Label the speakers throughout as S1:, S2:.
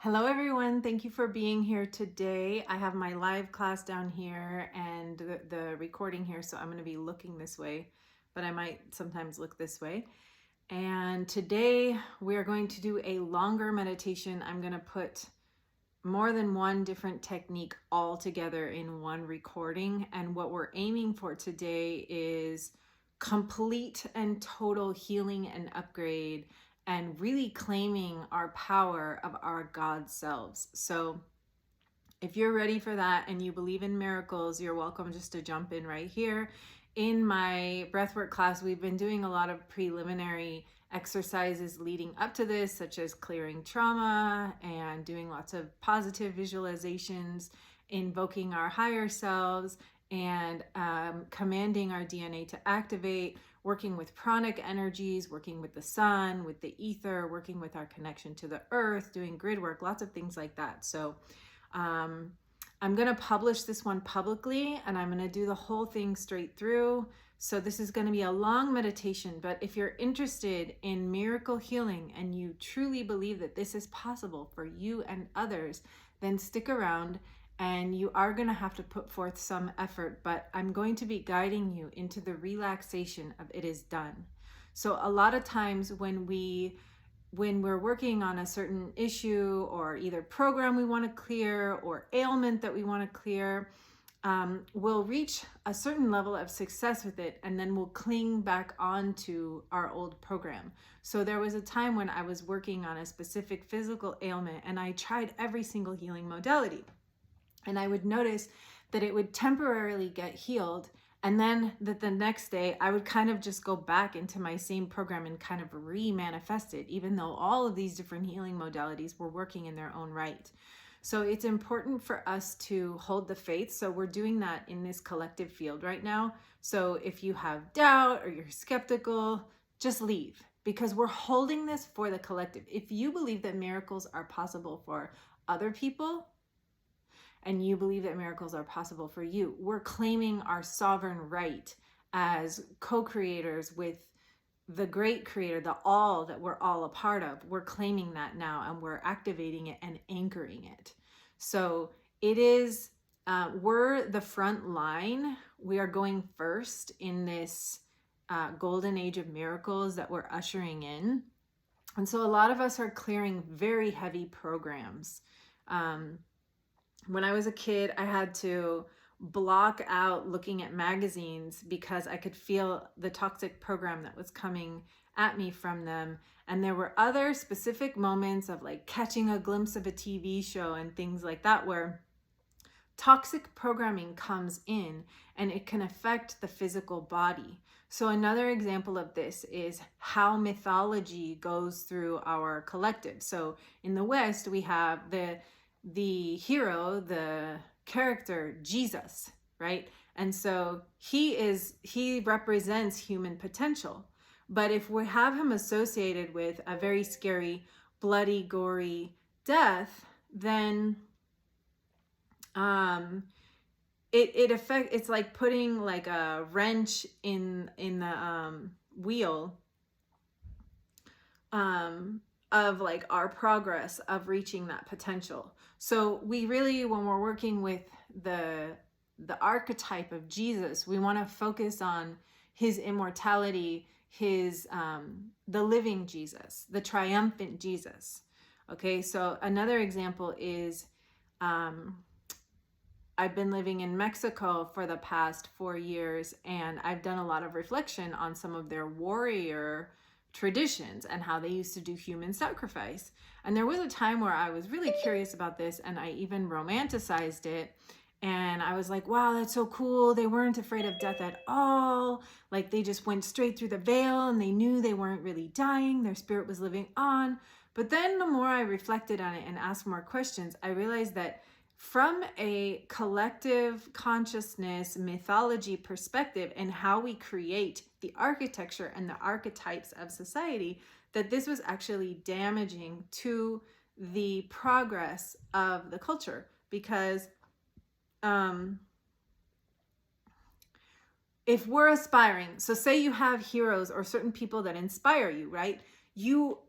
S1: Hello, everyone. Thank you for being here today. I have my live class down here and the recording here, so I'm going to be looking this way, but I might sometimes look this way. And today we are going to do a longer meditation. I'm going to put more than one different technique all together in one recording. And what we're aiming for today is complete and total healing and upgrade and really claiming our power of our God selves. So if you're ready for that and you believe in miracles, you're welcome just to jump in right here. In my breathwork class, we've been doing a lot of preliminary exercises leading up to this, such as clearing trauma and doing lots of positive visualizations, invoking our higher selves, and commanding our DNA to activate, working with pranic energies, working with the sun, with the ether, working with our connection to the earth, doing grid work, lots of things like that. So I'm going to publish this one publicly, and I'm going to do the whole thing straight through. So this is going to be a long meditation, but if you're interested in miracle healing and you truly believe that this is possible for you and others, then stick around, and you are going to have to put forth some effort, but I'm going to be guiding you into the relaxation of it is done. So a lot of times when we're working on a certain issue or either program we want to clear or ailment that we want to clear, we'll reach a certain level of success with it, and then we'll cling back onto our old program. So there was a time when I was working on a specific physical ailment and I tried every single healing modality, and I would notice that it would temporarily get healed, and then that the next day I would kind of just go back into my same program and kind of re-manifest it, even though all of these different healing modalities were working in their own right. So it's important for us to hold the faith. So we're doing that in this collective field right now. So if you have doubt or you're skeptical, just leave, because we're holding this for the collective. If you believe that miracles are possible for other people, and you believe that miracles are possible for you, we're claiming our sovereign right as co-creators with the great creator, the all that we're all a part of. We're claiming that now, and we're activating it and anchoring it. So it is, we're the front line. We are going first in this golden age of miracles that we're ushering in. And so a lot of us are clearing very heavy programs. When I was a kid, I had to block out looking at magazines because I could feel the toxic program that was coming at me from them. And there were other specific moments of like catching a glimpse of a TV show and things like that where toxic programming comes in and it can affect the physical body. So another example of this is how mythology goes through our collective. So in the West, we have the hero, the character, Jesus, right? And so he represents human potential. But if we have him associated with a very scary, bloody, gory death, then it's like putting like a wrench in the wheel of like our progress of reaching that potential. So we really, when we're working with the archetype of Jesus, we want to focus on his immortality, his the living Jesus, the triumphant Jesus. Okay, so another example is I've been living in Mexico for the past 4 years, and I've done a lot of reflection on some of their warrior traditions and how they used to do human sacrifice. And there was a time where I was really curious about this, and I even romanticized it. And I was like, wow, that's so cool. They weren't afraid of death at all. Like they just went straight through the veil and they knew they weren't really dying. Their spirit was living on. But then the more I reflected on it and asked more questions, I realized that from a collective consciousness mythology perspective and how we create the architecture and the archetypes of society, that this was actually damaging to the progress of the culture. Because if we're aspiring, so say you have heroes or certain people that inspire you, right?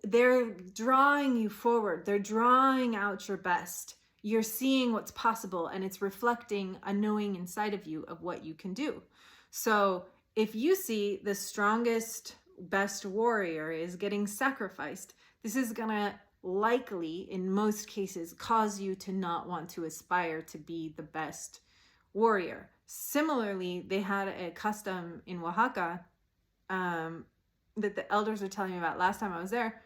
S1: they're drawing you forward. They're drawing out your best. You're seeing what's possible, and it's reflecting a knowing inside of you of what you can do. So if you see the strongest, best warrior is getting sacrificed, this is gonna likely, in most cases, cause you to not want to aspire to be the best warrior. Similarly, they had a custom in Oaxaca that the elders were telling me about last time I was there,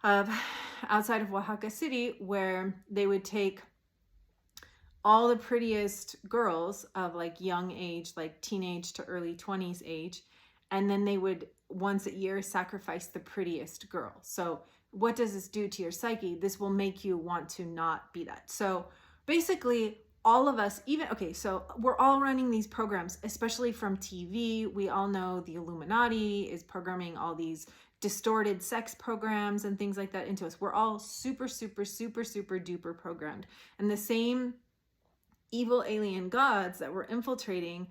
S1: outside of Oaxaca City, where they would take all the prettiest girls of like young age, like teenage to early 20s age, and then they would once a year sacrifice the prettiest girl. So what does this do to your psyche? This will make you want to not be that. So basically, all of us, even, okay, so we're all running these programs, especially from TV. We all know the Illuminati is programming all these distorted sex programs and things like that into us. We're all super, super, super, super duper programmed. And the same evil alien gods that were infiltrating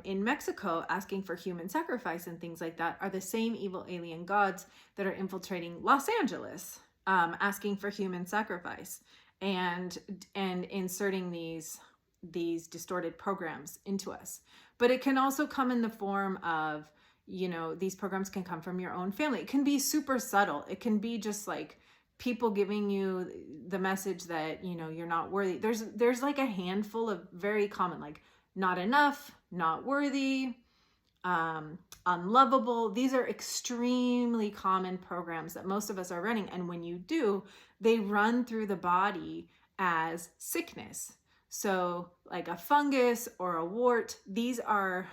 S1: in Mexico, asking for human sacrifice and things like that, are the same evil alien gods that are infiltrating Los Angeles, asking for human sacrifice and inserting these distorted programs into us. But it can also come in the form of, you know, these programs can come from your own family. It can be super subtle. It can be just like people giving you the message that, you know, you're not worthy. There's like a handful of very common, like not enough, not worthy, unlovable. These are extremely common programs that most of us are running. And when you do, they run through the body as sickness. So like a fungus or a wart, these are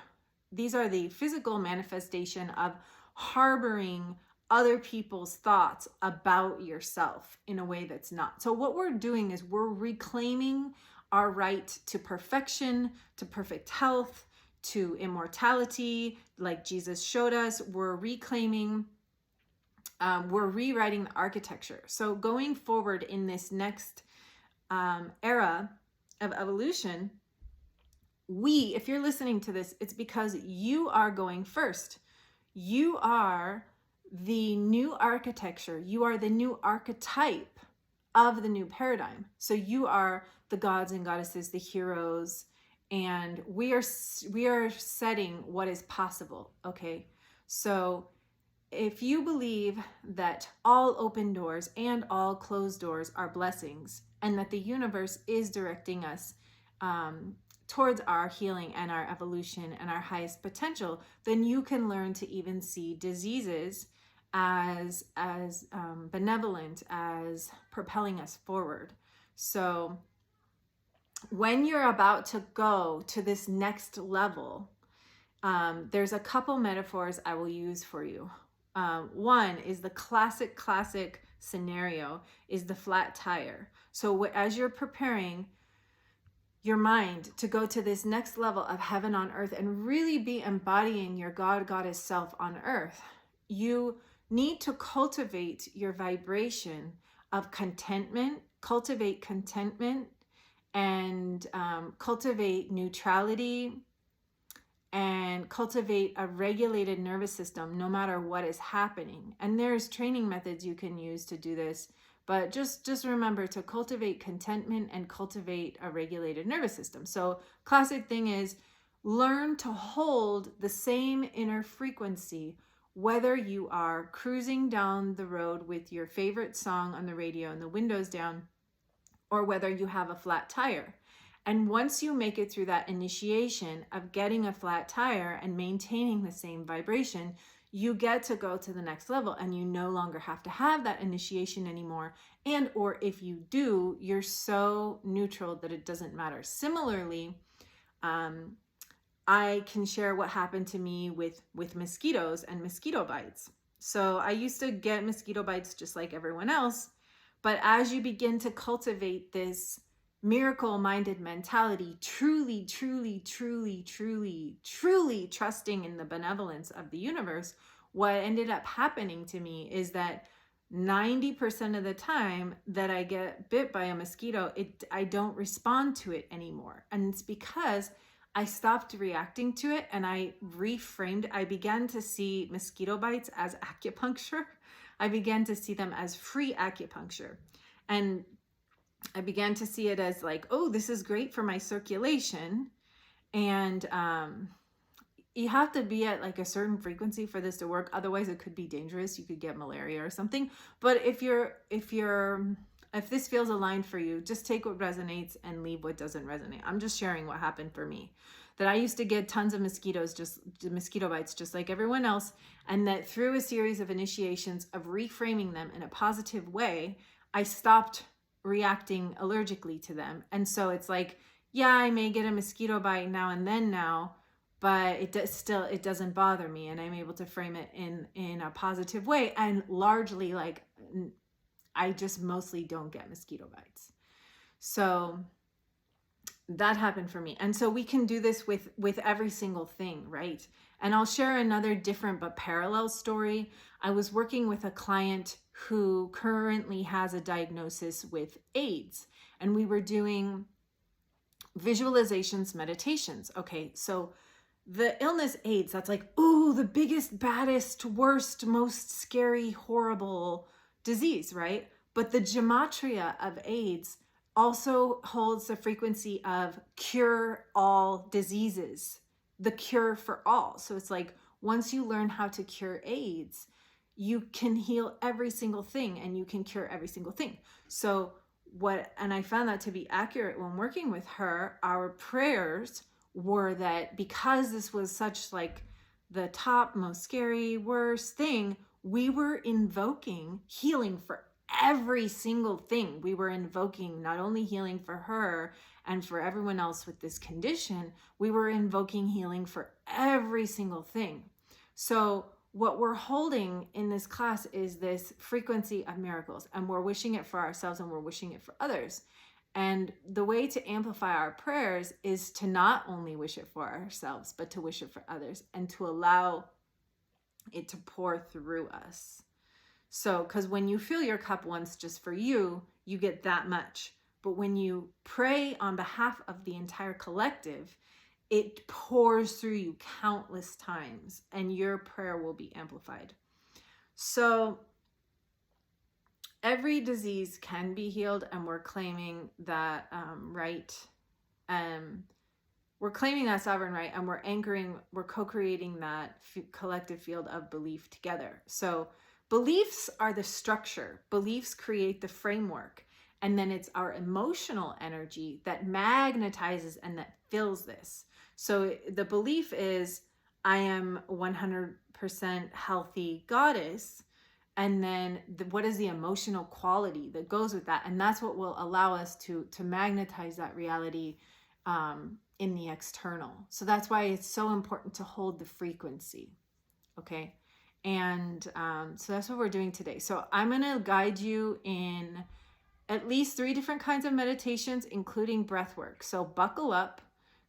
S1: the physical manifestation of harboring other people's thoughts about yourself in a way that's not. So what we're doing is we're reclaiming our right to perfection, to perfect health, to immortality, like Jesus showed us. We're reclaiming, we're rewriting the architecture. So going forward in this next era of evolution, if you're listening to this, it's because you are going first. You are the new architecture. You are the new archetype of the new paradigm. So you are the gods and goddesses, the heroes, and we are setting what is possible. Okay, so if you believe that all open doors and all closed doors are blessings, and that the universe is directing us towards our healing and our evolution and our highest potential, then you can learn to even see diseases as benevolent, as propelling us forward. So when you're about to go to this next level, there's a couple metaphors I will use for you. One is the classic scenario is the flat tire. So as you're preparing your mind to go to this next level of heaven on earth and really be embodying your God, goddess self on earth, you need to cultivate your vibration of contentment, cultivate contentment, and cultivate neutrality, and cultivate a regulated nervous system no matter what is happening. And there's training methods you can use to do this, but just remember to cultivate contentment and cultivate a regulated nervous system. So classic thing is learn to hold the same inner frequency, whether you are cruising down the road with your favorite song on the radio and the windows down, or whether you have a flat tire. And once you make it through that initiation of getting a flat tire and maintaining the same vibration, you get to go to the next level, and you no longer have to have that initiation anymore. And or if you do, you're so neutral that it doesn't matter. Similarly, I can share what happened to me with mosquitoes and mosquito bites. So I used to get mosquito bites just like everyone else, but as you begin to cultivate this miracle-minded mentality, truly trusting in the benevolence of the universe, what ended up happening to me is that 90% of the time that I get bit by a mosquito, I don't respond to it anymore. And it's because I stopped reacting to it and I reframed. I began to see mosquito bites as acupuncture. I began to see them as free acupuncture. And I began to see it as like, oh, this is great for my circulation. And you have to be at like a certain frequency for this to work. Otherwise it could be dangerous. You could get malaria or something. But if this feels aligned for you, just take what resonates and leave what doesn't resonate. I'm just sharing what happened for me. That I used to get tons of mosquito bites, just like everyone else. And that through a series of initiations of reframing them in a positive way, I stopped reacting allergically to them. And so it's like, yeah, I may get a mosquito bite now and then now, but it doesn't bother me. And I'm able to frame it in a positive way. And largely, like, I just mostly don't get mosquito bites. So that happened for me. And so we can do this with every single thing, right? And I'll share another different but parallel story. I was working with a client who currently has a diagnosis with AIDS, and we were doing visualizations, meditations. Okay, so the illness AIDS, that's like, ooh, the biggest, baddest, worst, most scary, horrible disease, right? But the gematria of AIDS also holds the frequency of cure all diseases, the cure for all. So it's like, once you learn how to cure AIDS, you can heal every single thing and you can cure every single thing. So and I found that to be accurate when working with her, our prayers were that because this was such like the top, most scary, worst thing, we were invoking healing for every single thing. We were invoking not only healing for her and for everyone else with this condition, we were invoking healing for every single thing. So what we're holding in this class is this frequency of miracles, and we're wishing it for ourselves and we're wishing it for others. And the way to amplify our prayers is to not only wish it for ourselves, but to wish it for others and to allow it to pour through us. So, because when you fill your cup once just for you, you get that much. But when you pray on behalf of the entire collective, it pours through you countless times and your prayer will be amplified. So every disease can be healed, and we're claiming that right. We're claiming that sovereign right, and we're co-creating that collective field of belief together. So beliefs are the structure. Beliefs create the framework. And then it's our emotional energy that magnetizes and that fills this. So the belief is, I am 100% healthy goddess. And then what is the emotional quality that goes with that? And that's what will allow us to magnetize that reality in the external. So that's why it's so important to hold the frequency. Okay. And so that's what we're doing today. So I'm going to guide you in at least 3 different kinds of meditations, including breath work. So buckle up,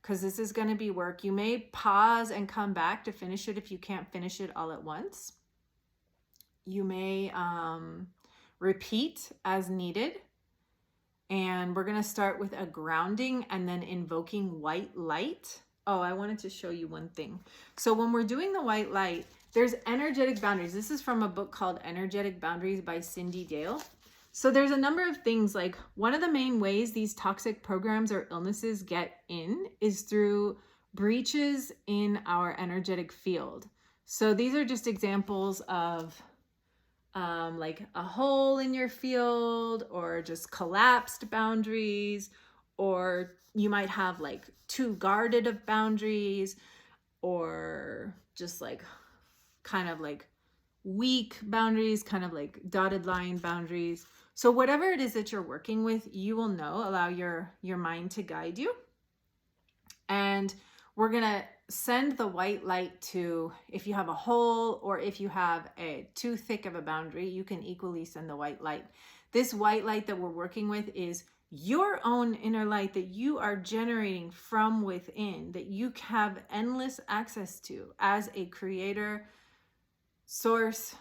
S1: because this is going to be work. You may pause and come back to finish it if you can't finish it all at once. You may repeat as needed. And we're going to start with a grounding and then invoking white light. Oh, I wanted to show you one thing. So when we're doing the white light, there's energetic boundaries. This is from a book called Energetic Boundaries by Cindy Dale. So there's a number of things, like one of the main ways these toxic programs or illnesses get in is through breaches in our energetic field. So these are just examples of like a hole in your field, or just collapsed boundaries, or you might have like too guarded of boundaries, or just like kind of like weak boundaries, kind of like dotted line boundaries. So whatever it is that you're working with, you will know, allow your mind to guide you. And we're going to send the white light to, if you have a hole or if you have a too thick of a boundary, you can equally send the white light. This white light that we're working with is your own inner light that you are generating from within, that you have endless access to as a creator, source,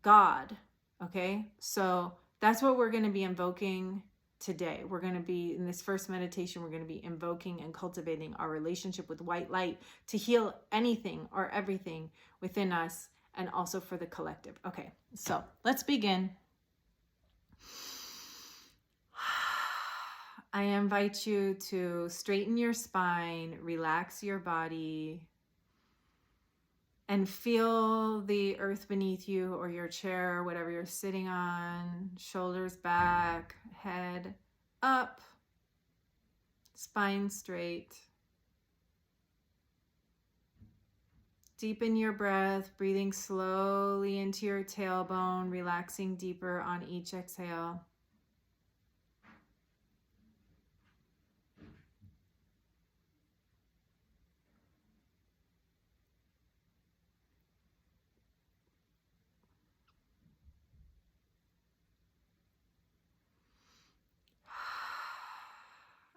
S1: God. Okay, so that's what we're going to be invoking today. We're going to be, in this first meditation, we're going to be invoking and cultivating our relationship with white light to heal anything or everything within us and also for the collective. Okay, so let's begin. I invite you to straighten your spine, relax your body, and feel the earth beneath you or your chair, whatever you're sitting on, shoulders back, head up, spine straight. Deepen your breath, breathing slowly into your tailbone, relaxing deeper on each exhale.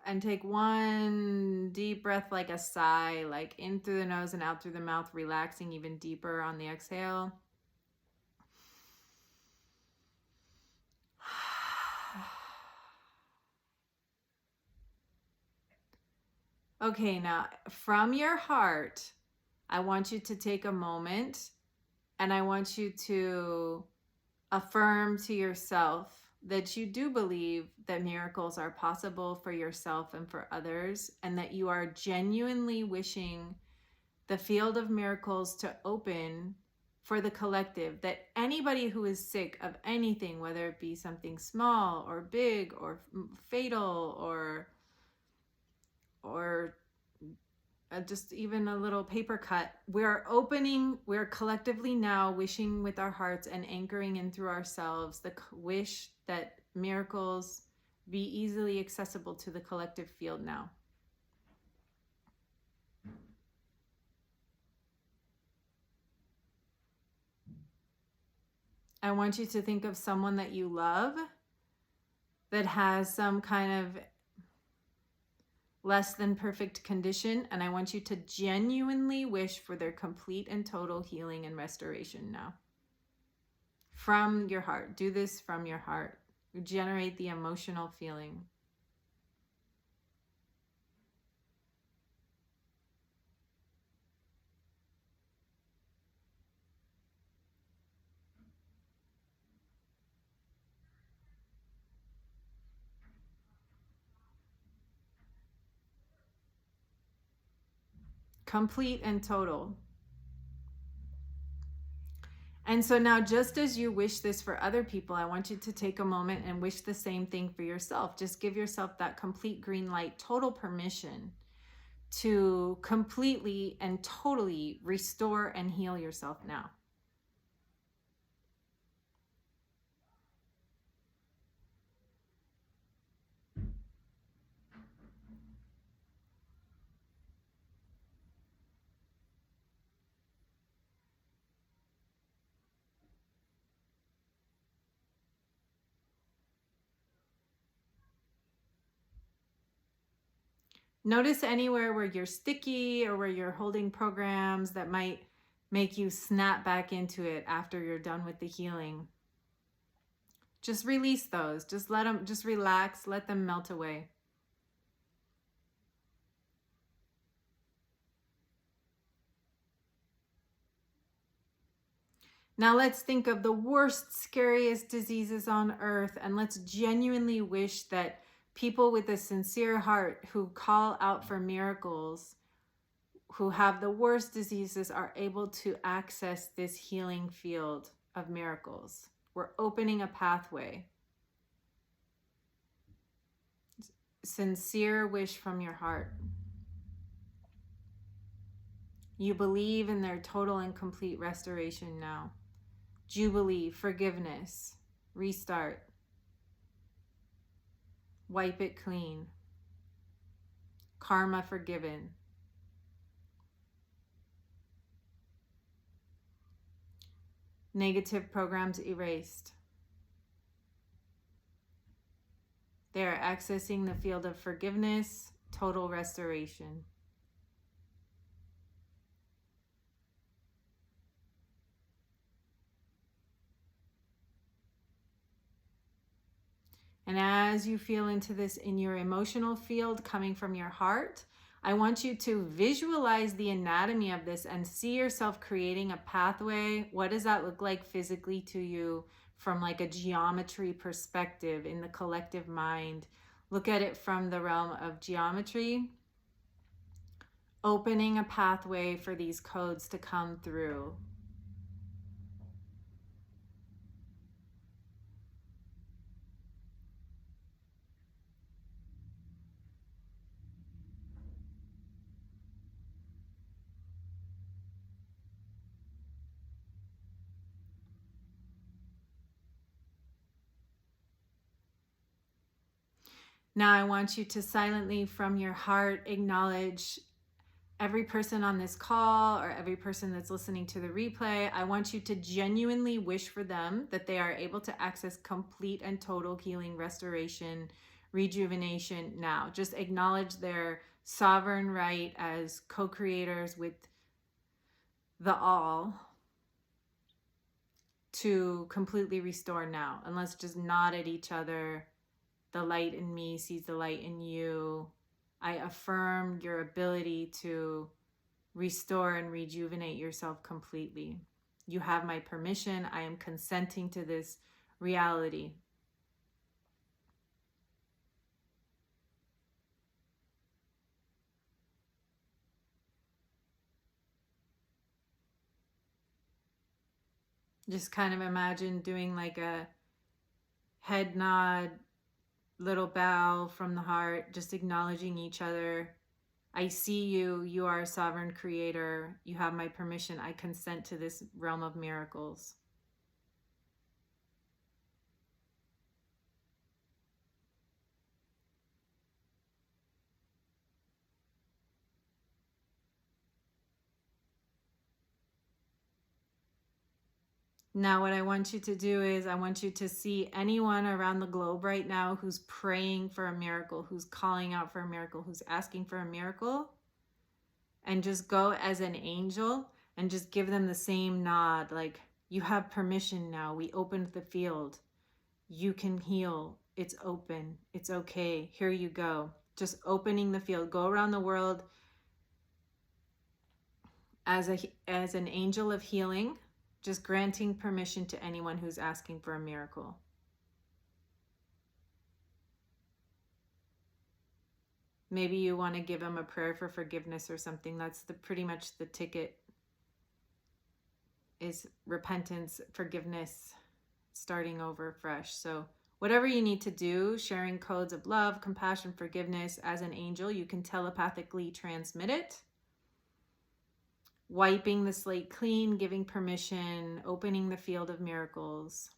S1: And take one deep breath like a sigh, like in through the nose and out through the mouth, relaxing even deeper on the exhale. Okay, now from your heart, I want you to take a moment and I want you to affirm to yourself that you do believe that miracles are possible for yourself and for others, and that you are genuinely wishing the field of miracles to open for the collective, that anybody who is sick of anything, whether it be something small or big or fatal or just even a little paper cut, we're collectively now wishing with our hearts and anchoring in through ourselves the wish that miracles be easily accessible to the collective field now. I want you to think of someone that you love that has some kind of less than perfect condition, and I want you to genuinely wish for their complete and total healing and restoration now. From your heart. Do this from your heart. Generate the emotional feeling. Complete and total. And so now, just as you wish this for other people, I want you to take a moment and wish the same thing for yourself. Just give yourself that complete green light, total permission to completely and totally restore and heal yourself now. Notice anywhere where you're sticky or where you're holding programs that might make you snap back into it after you're done with the healing. Just release those. Just let them, just relax, let them melt away. Now let's think of the worst, scariest diseases on earth, and let's genuinely wish that people with a sincere heart who call out for miracles, who have the worst diseases, are able to access this healing field of miracles. We're opening a pathway. Sincere wish from your heart. You believe in their total and complete restoration now. Jubilee, forgiveness, restart. Wipe it clean. Karma forgiven. Negative programs erased. They are accessing the field of forgiveness, total restoration. And as you feel into this in your emotional field coming from your heart, I want you to visualize the anatomy of this and see yourself creating a pathway. What does that look like physically to you from like a geometry perspective in the collective mind? Look at it from the realm of geometry, opening a pathway for these codes to come through. Now I want you to silently from your heart acknowledge every person on this call or every person that's listening to the replay. I want you to genuinely wish for them that they are able to access complete and total healing, restoration, rejuvenation now. Just acknowledge their sovereign right as co-creators with the all to completely restore now. And let's just nod at each other. The light in me sees the light in you. I affirm your ability to restore and rejuvenate yourself completely. You have my permission. I am consenting to this reality. Just kind of imagine doing like a head nod, little bow from the heart, just acknowledging each other. I see you. You are a sovereign creator. You have my permission. I consent to this realm of miracles. Now, what I want you to do is I want you to see anyone around the globe right now who's praying for a miracle, who's calling out for a miracle, who's asking for a miracle, and just go as an angel and just give them the same nod, like, you have permission now. We opened the field. You can heal. It's open. It's okay. Here you go. Just opening the field. Go around the world as an angel of healing, just granting permission to anyone who's asking for a miracle. Maybe you want to give them a prayer for forgiveness or something. That's pretty much the ticket, is repentance, forgiveness, starting over fresh. So whatever you need to do, sharing codes of love, compassion, forgiveness as an angel, you can telepathically transmit it. Wiping the slate clean, giving permission, opening the field of miracles.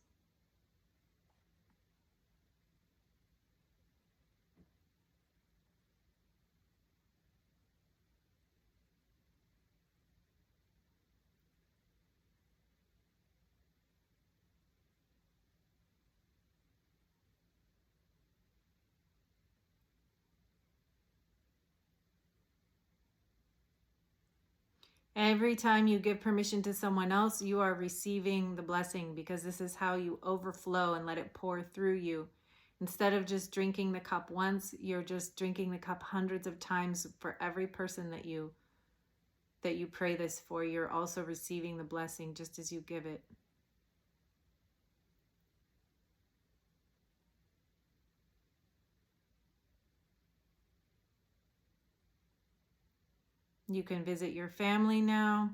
S1: Every time you give permission to someone else, you are receiving the blessing, because this is how you overflow and let it pour through you. Instead of just drinking the cup once, you're just drinking the cup hundreds of times for every person that you pray this for. You're also receiving the blessing just as you give it. You can visit your family now.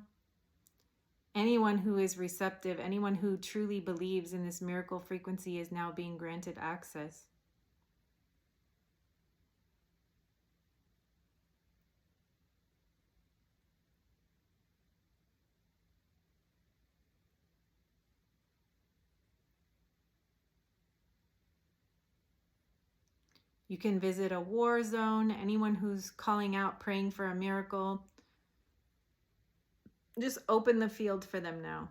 S1: Anyone who is receptive, anyone who truly believes in this miracle frequency is now being granted access. You can visit a war zone, anyone who's calling out, praying for a miracle. Just open the field for them now.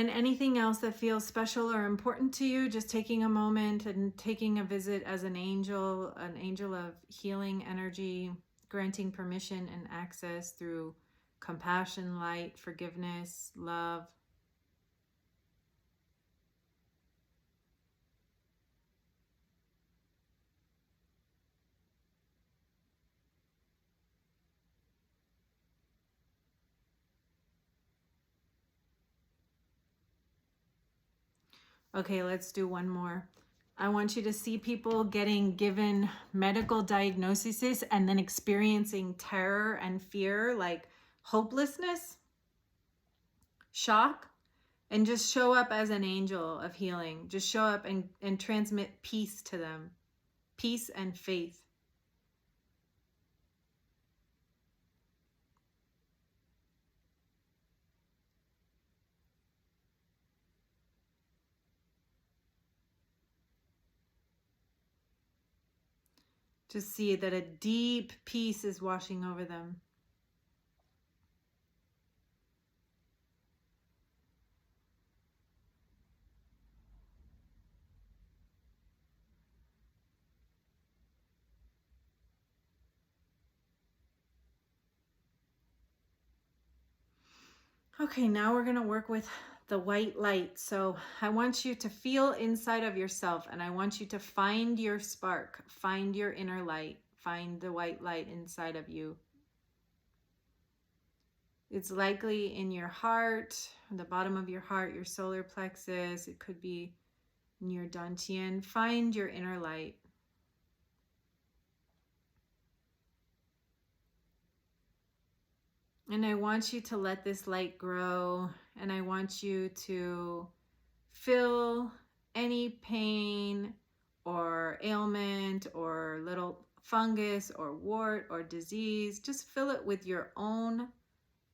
S1: And anything else that feels special or important to you, just taking a moment and taking a visit as an angel of healing energy, granting permission and access through compassion, light, forgiveness, love. Okay, let's do one more. I want you to see people getting given medical diagnoses and then experiencing terror and fear, like hopelessness, shock, and just show up as an angel of healing. Just show up and transmit peace to them, peace and faith. Just see that a deep peace is washing over them. Okay, now we're going to work with the white light. So I want you to feel inside of yourself, and I want you to find your spark, find your inner light, find the white light inside of you. It's likely in your heart, the bottom of your heart, your solar plexus. It could be in your dantian. Find your inner light. And I want you to let this light grow, and I want you to feel any pain or ailment or little fungus or wart or disease. Just fill it with your own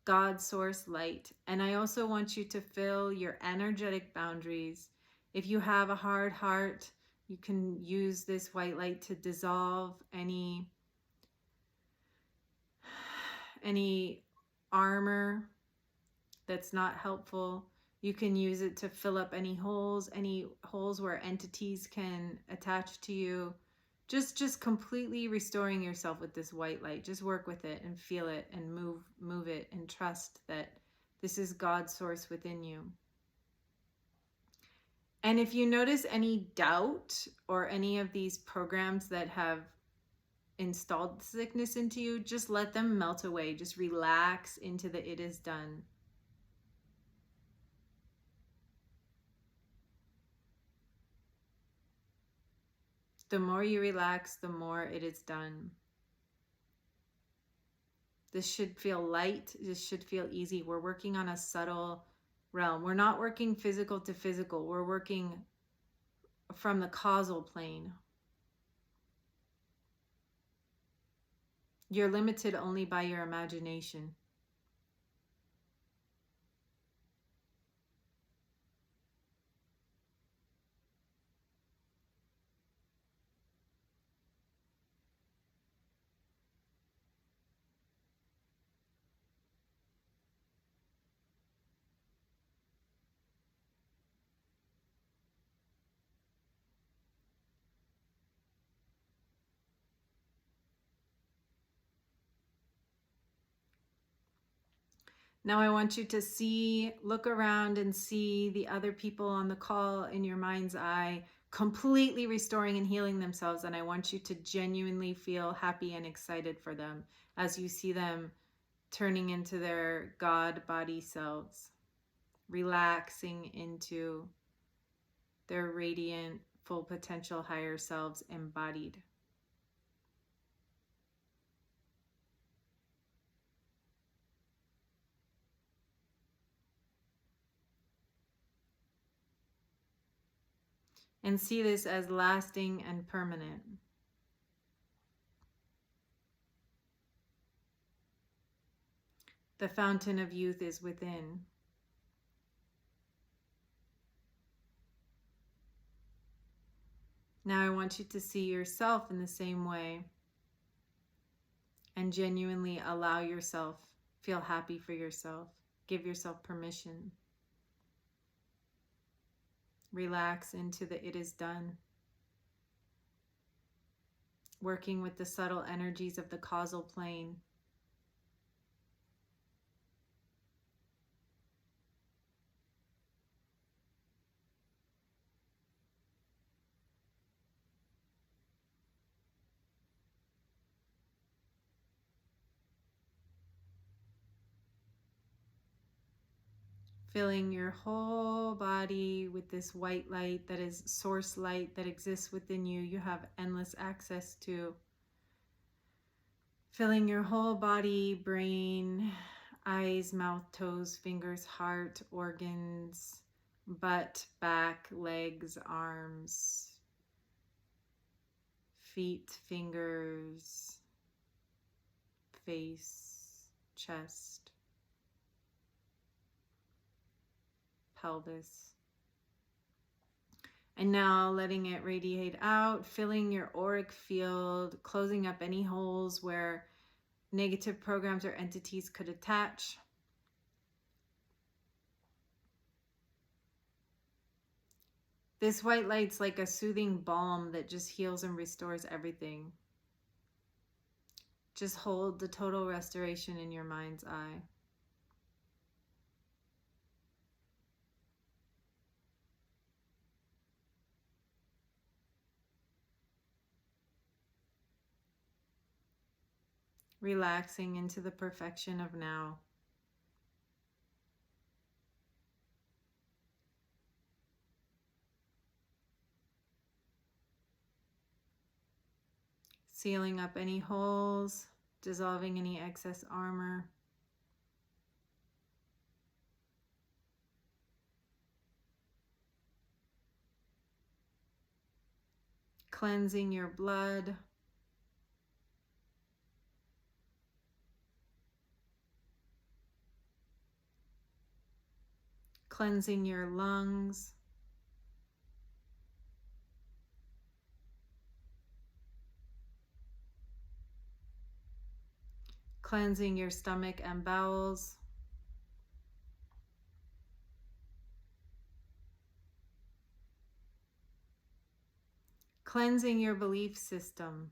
S1: God source light. And I also want you to fill your energetic boundaries. If you have a hard heart, you can use this white light to dissolve any armor that's not helpful. You can use it to fill up any holes where entities can attach to you. Just completely restoring yourself with this white light. Just work with it and feel it and move it and trust that this is God's source within you. And if you notice any doubt or any of these programs that have installed sickness into you, just let them melt away. Just relax into the it is done. The more you relax, the more it is done. This should feel light. This should feel easy. We're working on a subtle realm. We're not working physical to physical. We're working from the causal plane. You're limited only by your imagination. Now I want you to look around and see the other people on the call in your mind's eye, completely restoring and healing themselves. And I want you to genuinely feel happy and excited for them as you see them turning into their God body selves, relaxing into their radiant, full potential higher selves embodied. And see this as lasting and permanent. The fountain of youth is within. Now I want you to see yourself in the same way and genuinely allow yourself, feel happy for yourself, give yourself permission. Relax into the it is done. Working with the subtle energies of the causal plane. Filling your whole body with this white light that is source light that exists within you. You have endless access to. Filling your whole body, brain, eyes, mouth, toes, fingers, heart, organs, butt, back, legs, arms, feet, fingers, face, chest, pelvis. And now letting it radiate out, filling your auric field, closing up any holes where negative programs or entities could attach. This white light's like a soothing balm that just heals and restores everything. Just hold the total restoration in your mind's eye. Relaxing into the perfection of now. Sealing up any holes, dissolving any excess armor. Cleansing your blood. Cleansing your lungs. Cleansing your stomach and bowels. Cleansing your belief system.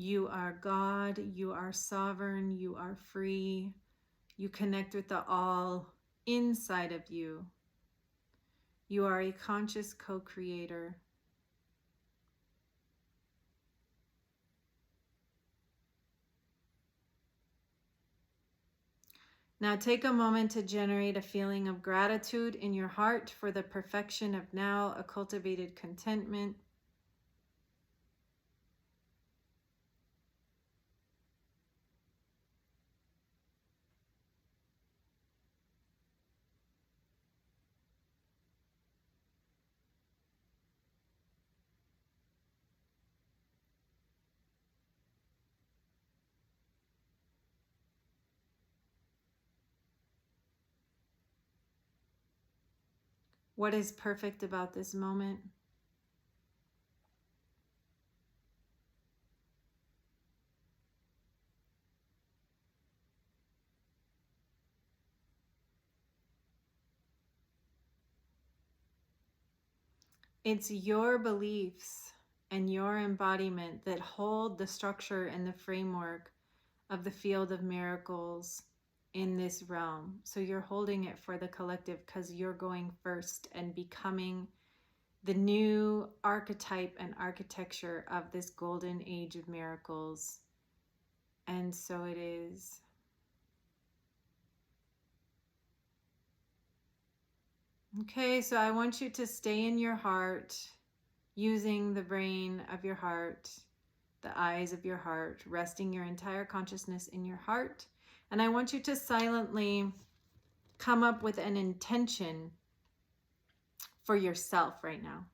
S1: You are God, you are sovereign, you are free. You connect with the all inside of you. You are a conscious co-creator. Now take a moment to generate a feeling of gratitude in your heart for the perfection of now, a cultivated contentment. What is perfect about this moment? It's your beliefs and your embodiment that hold the structure and the framework of the field of miracles in this realm. So you're holding it for the collective because you're going first and becoming the new archetype and architecture of this golden age of miracles. And so it is. Okay, so I want you to stay in your heart, using the brain of your heart, the eyes of your heart, resting your entire consciousness in your heart. And I want you to silently come up with an intention for yourself right now.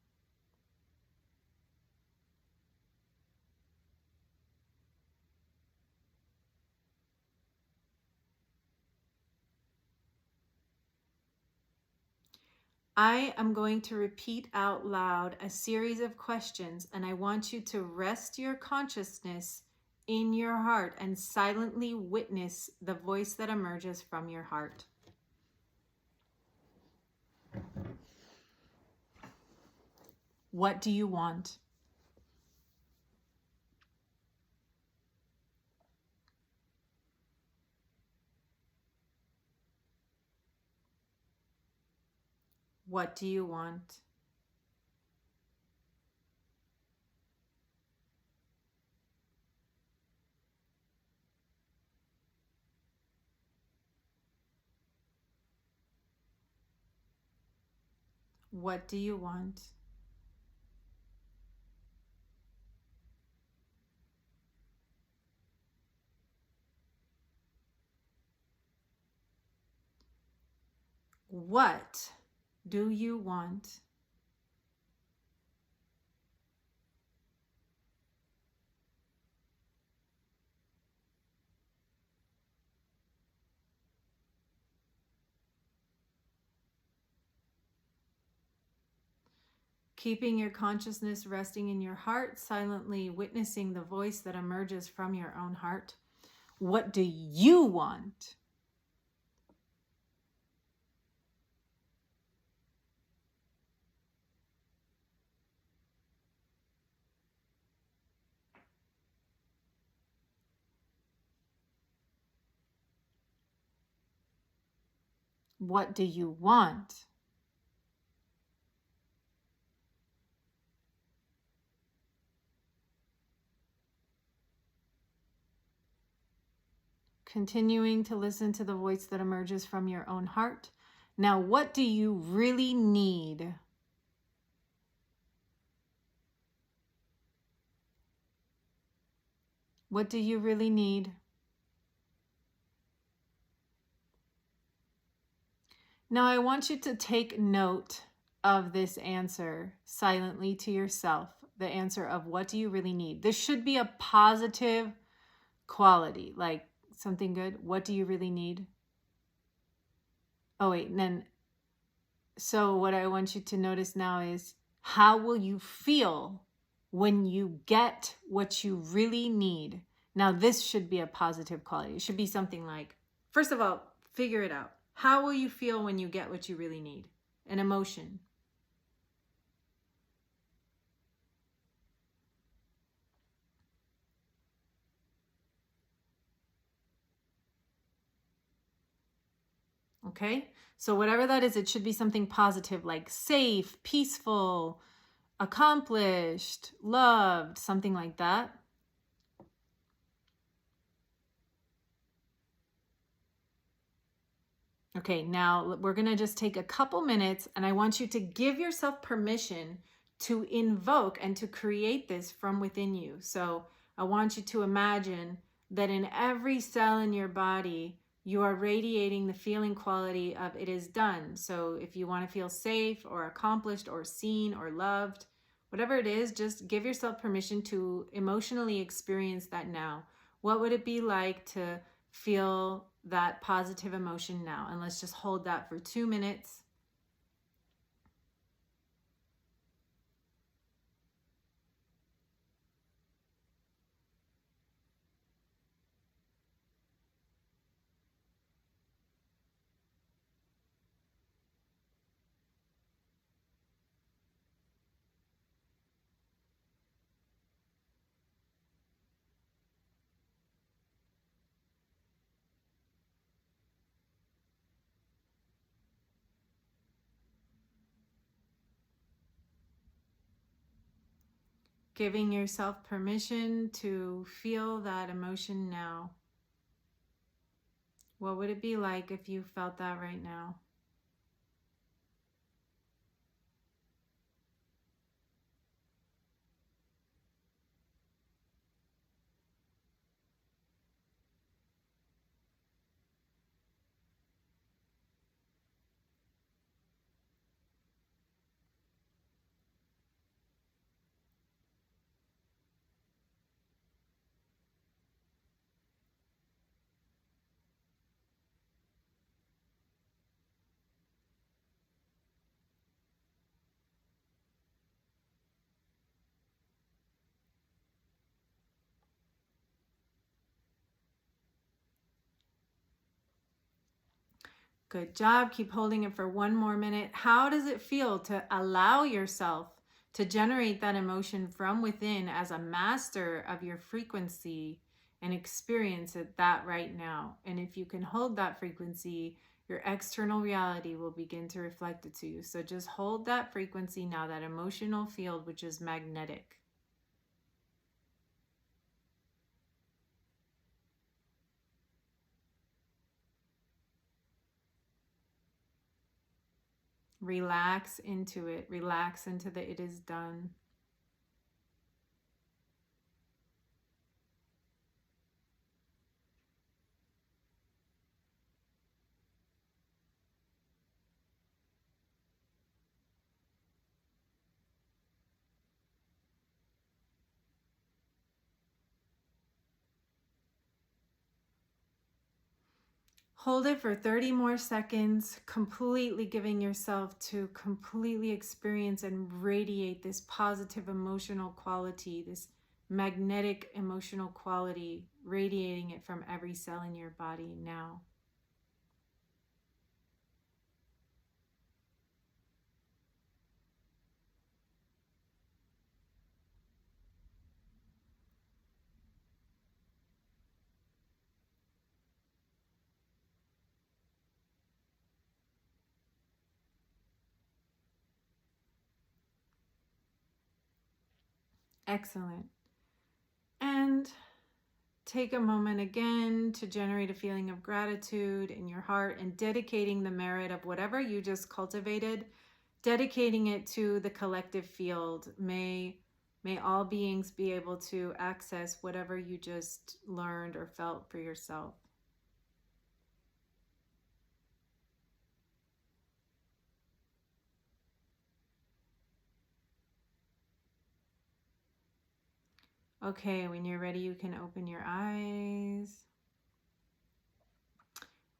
S1: I am going to repeat out loud a series of questions, and I want you to rest your consciousness in your heart and silently witness the voice that emerges from your heart. What do you want? What do you want? What do you want? What do you want? Keeping your consciousness resting in your heart, silently witnessing the voice that emerges from your own heart. What do you want? What do you want? Continuing to listen to the voice that emerges from your own heart. Now, what do you really need? What do you really need? Now, I want you to take note of this answer silently to yourself, the answer of what do you really need? This should be a positive quality, like something good. What do you really need? Oh, wait, and then, so what I want you to notice now is how will you feel when you get what you really need? Now, this should be a positive quality. It should be something like, first of all, figure it out. How will you feel when you get what you really need? An emotion. Okay? So whatever that is, it should be something positive like safe, peaceful, accomplished, loved, something like that. Okay, now we're going to just take a couple minutes and I want you to give yourself permission to invoke and to create this from within you. So I want you to imagine that in every cell in your body, you are radiating the feeling quality of it is done. So if you want to feel safe or accomplished or seen or loved, whatever it is, just give yourself permission to emotionally experience that now. What would it be like to feel that positive emotion now? And let's just hold that for 2 minutes. Giving yourself permission to feel that emotion now. What would it be like if you felt that right now? Good job. Keep holding it for one more minute. How does it feel to allow yourself to generate that emotion from within as a master of your frequency and experience it that right now? And if you can hold that frequency, your external reality will begin to reflect it to you. So just hold that frequency now, that emotional field, which is magnetic. Relax into it. Relax into the it is done. Hold it for 30 more seconds, completely giving yourself to completely experience and radiate this positive emotional quality, this magnetic emotional quality, radiating it from every cell in your body now. Excellent. And take a moment again to generate a feeling of gratitude in your heart and dedicating the merit of whatever you just cultivated, dedicating it to the collective field. May all beings be able to access whatever you just learned or felt for yourself. Okay, when you're ready, you can open your eyes.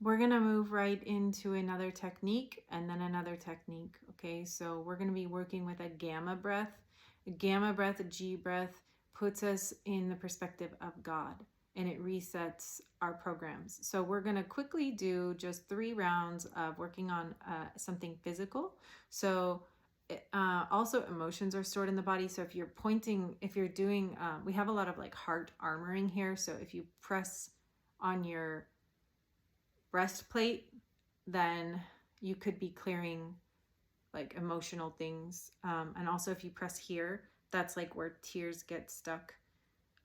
S1: We're going to move right into another technique and then another technique. Okay, so we're going to be working with a gamma breath. A gamma breath, a G breath, puts us in the perspective of God and it resets our programs. So we're going to quickly do just 3 rounds of working on something physical. So also emotions are stored in the body. So if you're pointing, if you're doing, we have a lot of like heart armoring here. So if you press on your breastplate, then you could be clearing like emotional things. And also if you press here, that's like where tears get stuck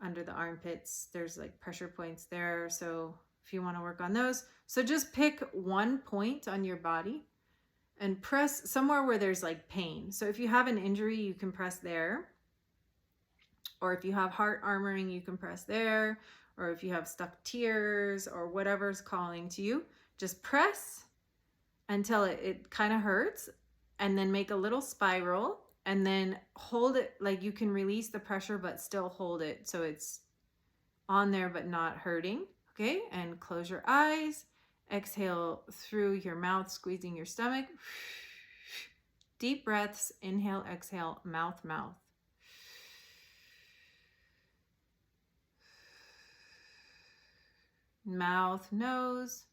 S1: under the armpits. There's like pressure points there. So if you want to work on those, so just pick one point on your body and press somewhere where there's like pain. So if you have an injury, you can press there. Or if you have heart armoring, you can press there. Or if you have stuck tears or whatever's calling to you, just press until it kind of hurts, and then make a little spiral and then hold it, like you can release the pressure but still hold it so it's on there but not hurting. Okay, and close your eyes. Exhale through your mouth, squeezing your stomach. Deep breaths, inhale, exhale, mouth, mouth. Mouth, nose.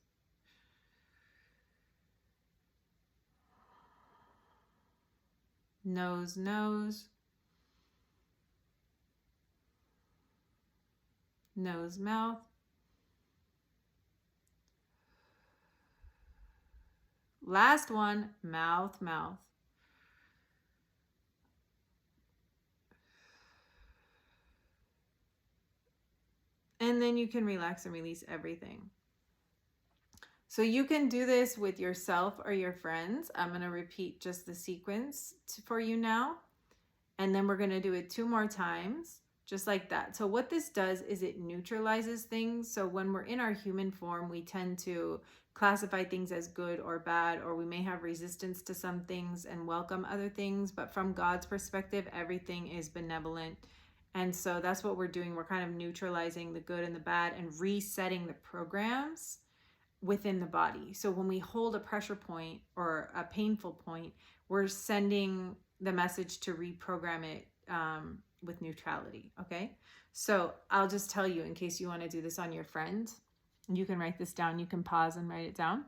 S1: Nose, nose. Nose, mouth. Last one, mouth, mouth. And then you can relax and release everything. So you can do this with yourself or your friends. I'm going to repeat just the sequence for you now. And then we're going to do it 2 more times, just like that. So what this does is it neutralizes things. So when we're in our human form, we tend to classify things as good or bad, or we may have resistance to some things and welcome other things. But from God's perspective, everything is benevolent. And so that's what we're doing. We're kind of neutralizing the good and the bad and resetting the programs within the body. So when we hold a pressure point or a painful point, we're sending the message to reprogram it with neutrality. Okay, so I'll just tell you in case you want to do this on your friend. You can write this down. You can pause and write it down.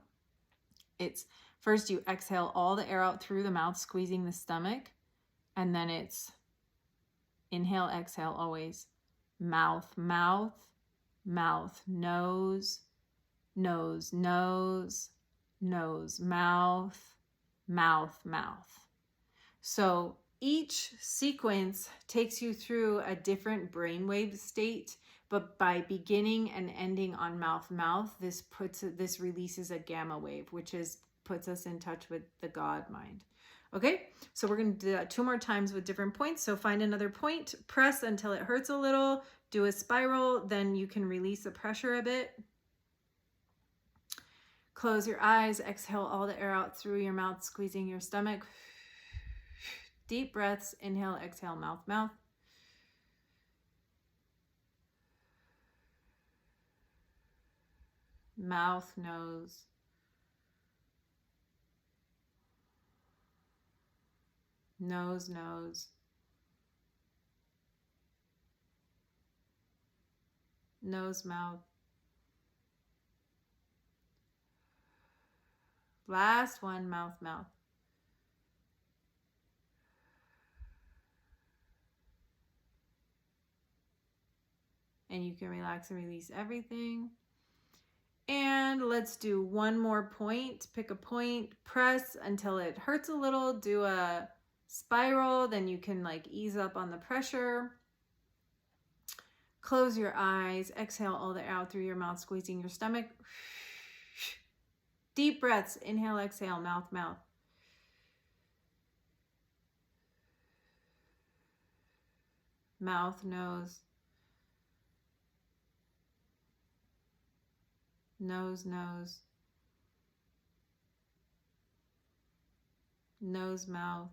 S1: It's first you exhale all the air out through the mouth, squeezing the stomach, and then it's inhale, exhale, always mouth, mouth, mouth, nose, nose, nose, nose, mouth, mouth, mouth. So each sequence takes you through a different brainwave state, but by beginning and ending on mouth, mouth, this releases a gamma wave, which puts us in touch with the God mind. Okay, so we're going to do that 2 more times with different points. So find another point, press until it hurts a little, do a spiral, then you can release the pressure a bit. Close your eyes, exhale all the air out through your mouth, squeezing your stomach. Deep breaths, inhale, exhale, mouth, mouth. Mouth, nose. Nose, nose. Nose, mouth. Last one, mouth, mouth. And you can relax and release everything. And let's do 1 more point. Pick a point, press until it hurts a little, do a spiral, then you can like ease up on the pressure. Close your eyes, exhale all the air out through your mouth, squeezing your stomach. Deep breaths, inhale, exhale, mouth, mouth. Mouth, nose. Nose, nose. Nose, mouth.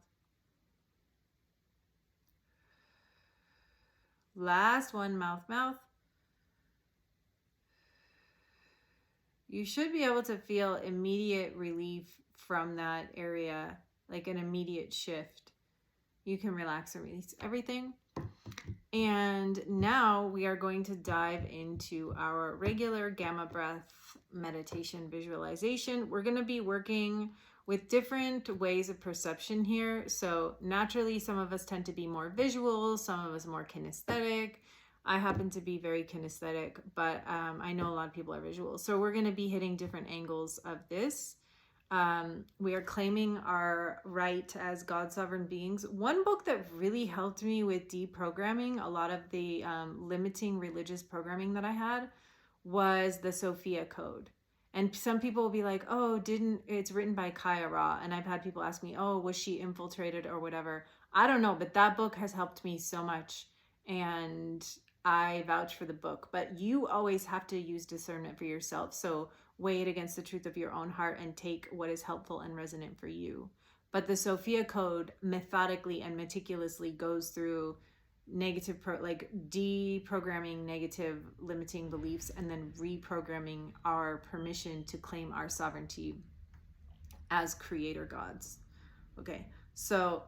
S1: Last one, mouth, mouth. You should be able to feel immediate relief from that area, like an immediate shift. You can relax and release everything. And now we are going to dive into our regular gamma breath meditation visualization. We're going to be working with different ways of perception here. So naturally, some of us tend to be more visual, some of us more kinesthetic. I happen to be very kinesthetic, but I know a lot of people are visual. So we're going to be hitting different angles of this. We are claiming our right as God sovereign beings. One book that really helped me with deprogramming a lot of the limiting religious programming that I had was the Sophia Code. And some people will be like, oh, it's written by Kaya Ra. And I've had people ask me, oh, was she infiltrated or whatever? I don't know, but that book has helped me so much. And I vouch for the book. But you always have to use discernment for yourself. So weigh it against the truth of your own heart and take what is helpful and resonant for you. But the Sophia Code methodically and meticulously goes through deprogramming negative limiting beliefs and then reprogramming our permission to claim our sovereignty as creator gods. Okay, so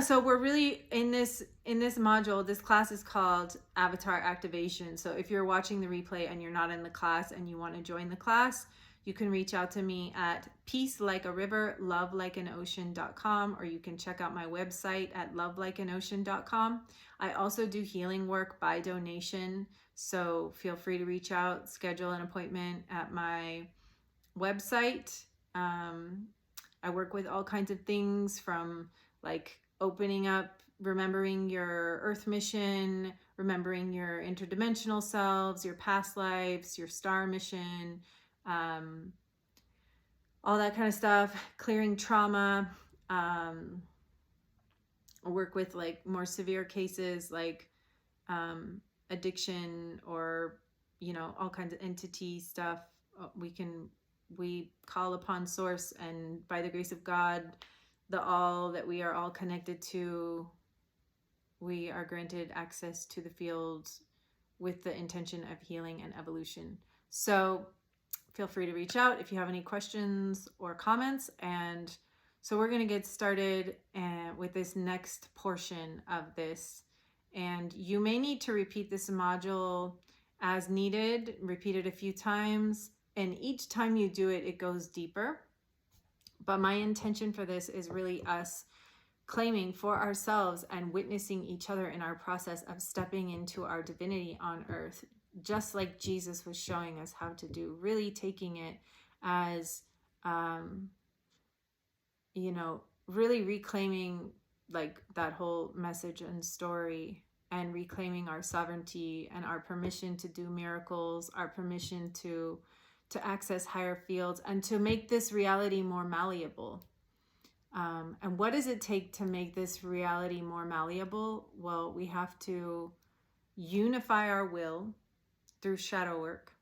S1: so we're really in this module. This class is called Avatar Activation. So if you're watching the replay and you're not in the class and you want to join the class, you can reach out to me at peacelikeariver.lovelikeanocean.com, or you can check out my website at lovelikeanocean.com. I also do healing work by donation, so feel free to reach out, schedule an appointment at my website. I work with all kinds of things from like opening up, remembering your earth mission, remembering your interdimensional selves, your past lives, your star mission, all that kind of stuff, clearing trauma. I work with like more severe cases like addiction or, all kinds of entity stuff. We call upon source, and by the grace of God, the all that we are all connected to, we are granted access to the field with the intention of healing and evolution. So feel free to reach out if you have any questions or comments. And so we're going to get started with this next portion of this. And you may need to repeat this module as needed, repeat it a few times. And each time you do it, it goes deeper. But my intention for this is really us claiming for ourselves and witnessing each other in our process of stepping into our divinity on earth, just like Jesus was showing us how to do, really taking it as, really reclaiming like that whole message and story, and reclaiming our sovereignty and our permission to do miracles, our permission to access higher fields, and to make this reality more malleable. And what does it take to make this reality more malleable? Well, we have to unify our will through shadow work.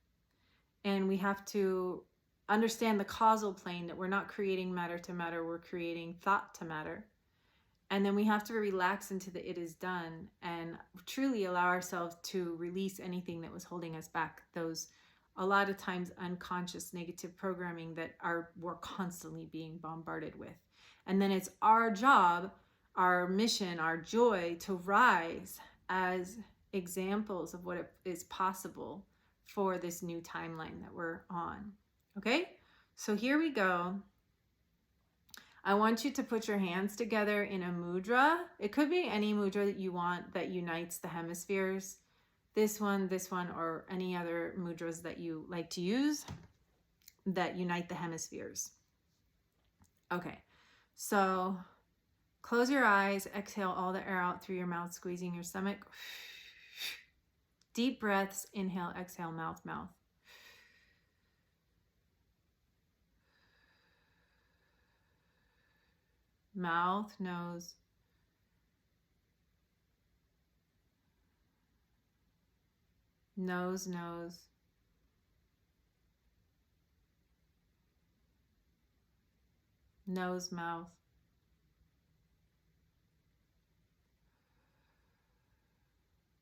S1: And we have to understand the causal plane, that we're not creating matter to matter, we're creating thought to matter. And then we have to relax into the it is done and truly allow ourselves to release anything that was holding us back. Those, a lot of times, unconscious negative programming that we're constantly being bombarded with. And then it's our job, our mission, our joy to rise as examples of what is possible for this new timeline that we're on. Okay, so here we go. I want you to put your hands together in a mudra. It could be any mudra that you want that unites the hemispheres. This one, or any other mudras that you like to use that unite the hemispheres. Okay, so close your eyes, exhale all the air out through your mouth, squeezing your stomach. Deep breaths, inhale, exhale, mouth, mouth. Mouth, nose. Nose, nose. Nose, mouth.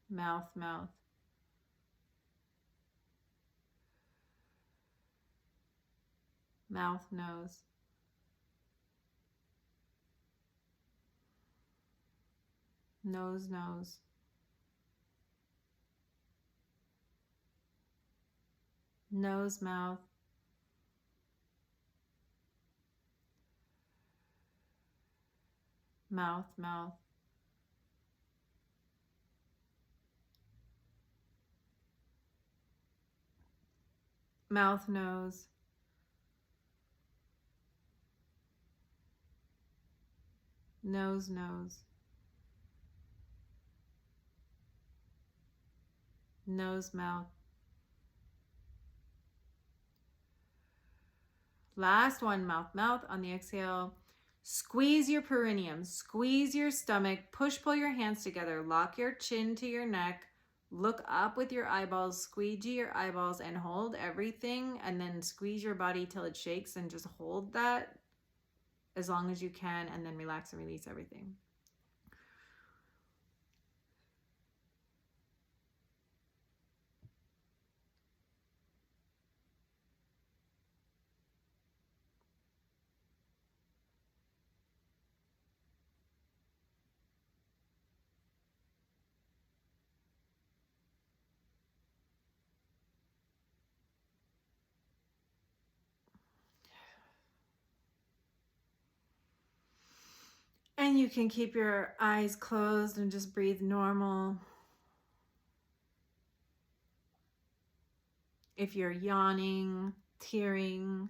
S1: Mouth, mouth. Mouth, nose. Nose, nose. Nose, mouth. Mouth, mouth. Mouth, nose. Nose, nose. Nose, mouth. Last one, mouth, mouth. On the exhale, squeeze your perineum, squeeze your stomach, pull your hands together, lock your chin to your neck, look up with your eyeballs, squeegee your eyeballs, and hold everything, and then squeeze your body till it shakes, and just hold that as long as you can, and then relax and release everything. And you can keep your eyes closed and just breathe normal. If you're yawning, tearing,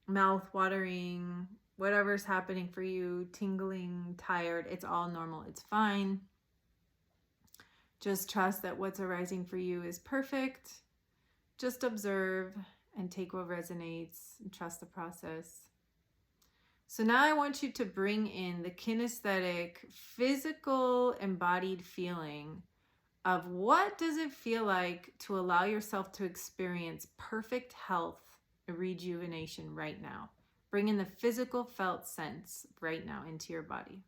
S1: mouth watering, whatever's happening for you, tingling, tired, it's all normal. It's fine. Just trust that what's arising for you is perfect. Just observe and take what resonates and trust the process. So now I want you to bring in the kinesthetic, physical, embodied feeling of what does it feel like to allow yourself to experience perfect health, rejuvenation right now. Bring in the physical felt sense right now into your body.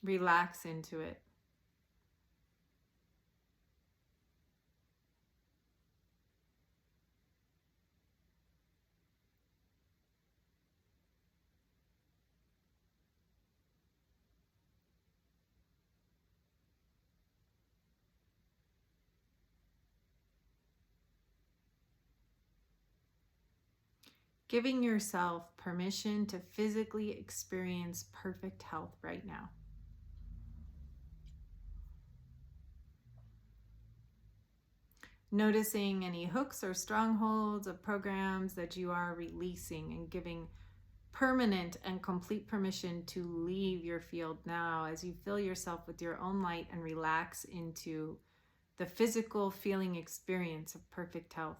S1: Relax into it. giving yourself permission to physically experience perfect health right now. Noticing any hooks or strongholds of programs that you are releasing and giving permanent and complete permission to leave your field now as you fill yourself with your own light and relax into the physical feeling experience of perfect health.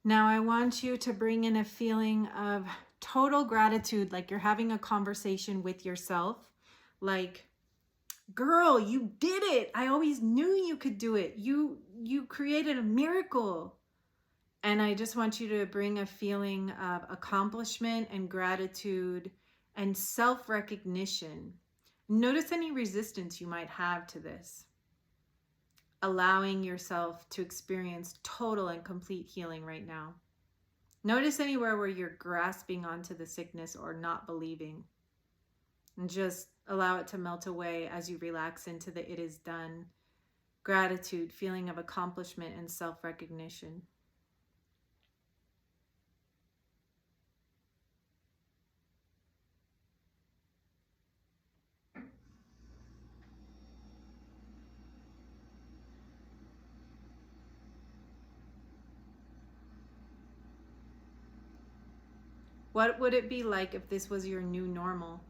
S1: Now I want you to bring in a feeling of total gratitude, like you're having a conversation with yourself, like, girl, you did it. I always knew you could do it. You created a miracle. And I just want you to bring a feeling of accomplishment and gratitude and self-recognition. Notice any resistance you might have to this. Allowing yourself to experience total and complete healing right now. Notice anywhere where you're grasping onto the sickness or not believing. And just allow it to melt away as you relax into the it is done. Gratitude, feeling of accomplishment and self-recognition. What would it be like if this was your new normal?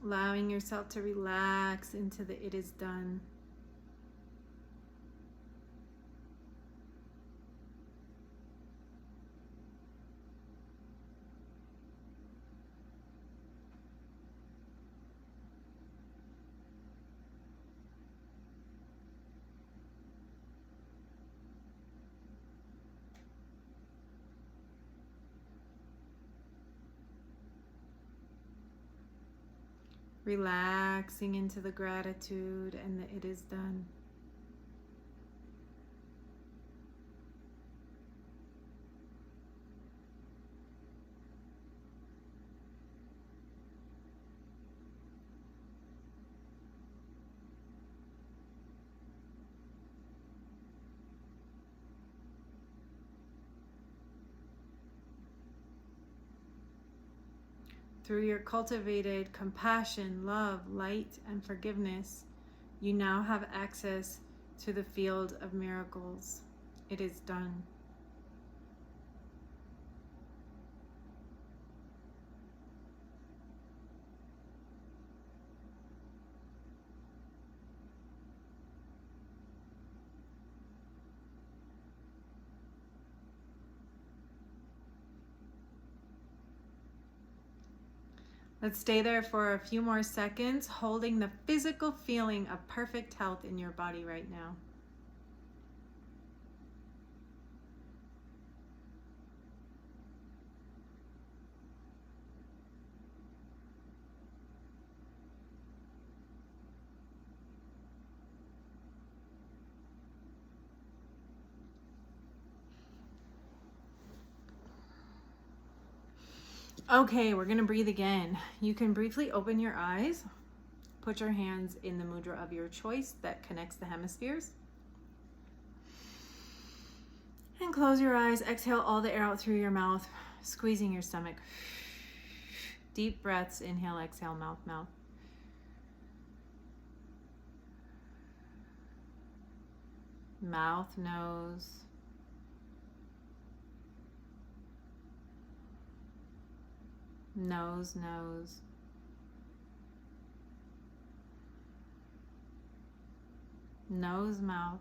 S1: Allowing yourself to relax into the it is done. Relaxing into the gratitude and the it is done. Through your cultivated compassion, love, light, and forgiveness, you now have access to the field of miracles. It is done. Let's stay there for a few more seconds, holding the physical feeling of perfect health in your body right now. Okay, we're gonna breathe again. You can briefly open your eyes, put your hands in the mudra of your choice that connects the hemispheres. And close your eyes, exhale all the air out through your mouth, squeezing your stomach. Deep breaths, inhale, exhale, mouth, mouth. Mouth, nose. Nose, nose. Nose, mouth.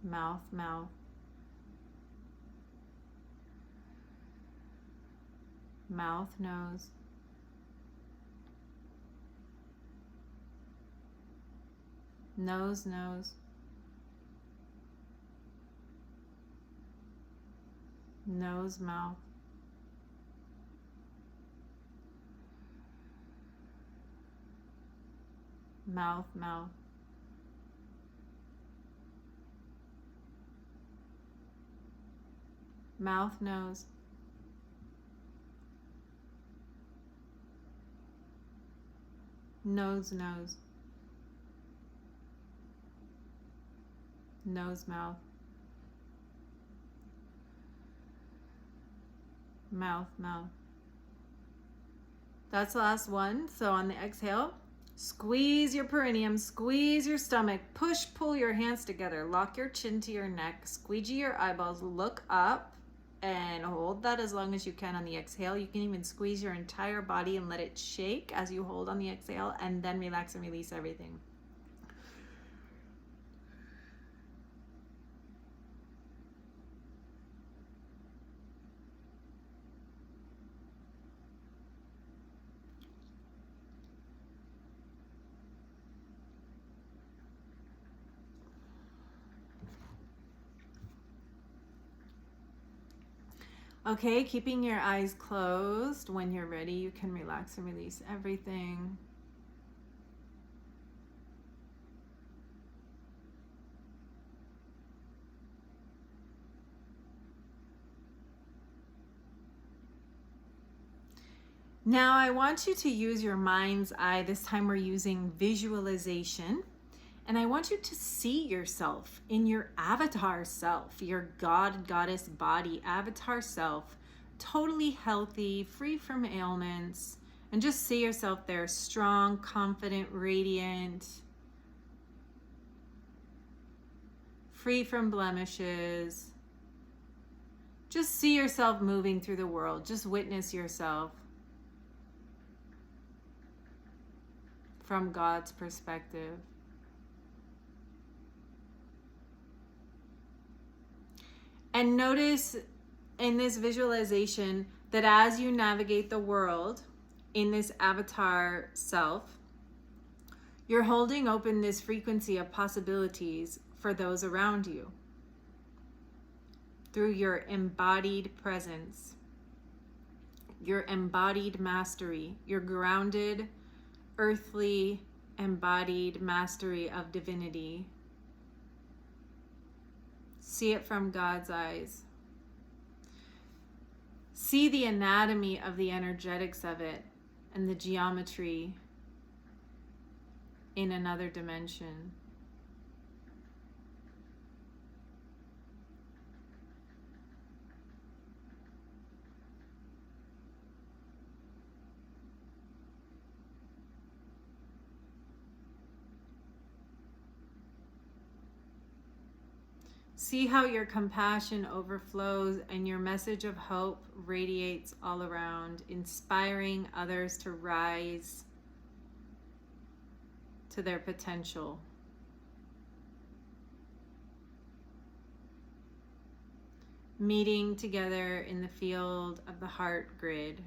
S1: Mouth, mouth. Mouth, nose. Nose, nose. Nose, mouth. Mouth, mouth. Mouth, nose. Nose, nose. Nose, mouth. Mouth, mouth. That's the last one. So on the exhale, squeeze your perineum, squeeze your stomach, push, pull your hands together, lock your chin to your neck, squeegee your eyeballs, look up, and hold that as long as you can on the exhale. You can even squeeze your entire body and let it shake as you hold on the exhale, and then relax and release everything. Okay, keeping your eyes closed. When you're ready, you can relax and release everything. Now I want you to use your mind's eye. This time we're using visualization. And I want you to see yourself in your avatar self, your God, goddess body, avatar self, totally healthy, free from ailments. And just see yourself there, strong, confident, radiant, free from blemishes. Just see yourself moving through the world. Just witness yourself from God's perspective. And notice in this visualization that as you navigate the world in this avatar self, you're holding open this frequency of possibilities for those around you through your embodied presence, your embodied mastery, your grounded, earthly, embodied mastery of divinity. See it from God's eyes. See the anatomy of the energetics of it and the geometry in another dimension. See how your compassion overflows and your message of hope radiates all around, inspiring others to rise to their potential. Meeting together in the field of the heart grid.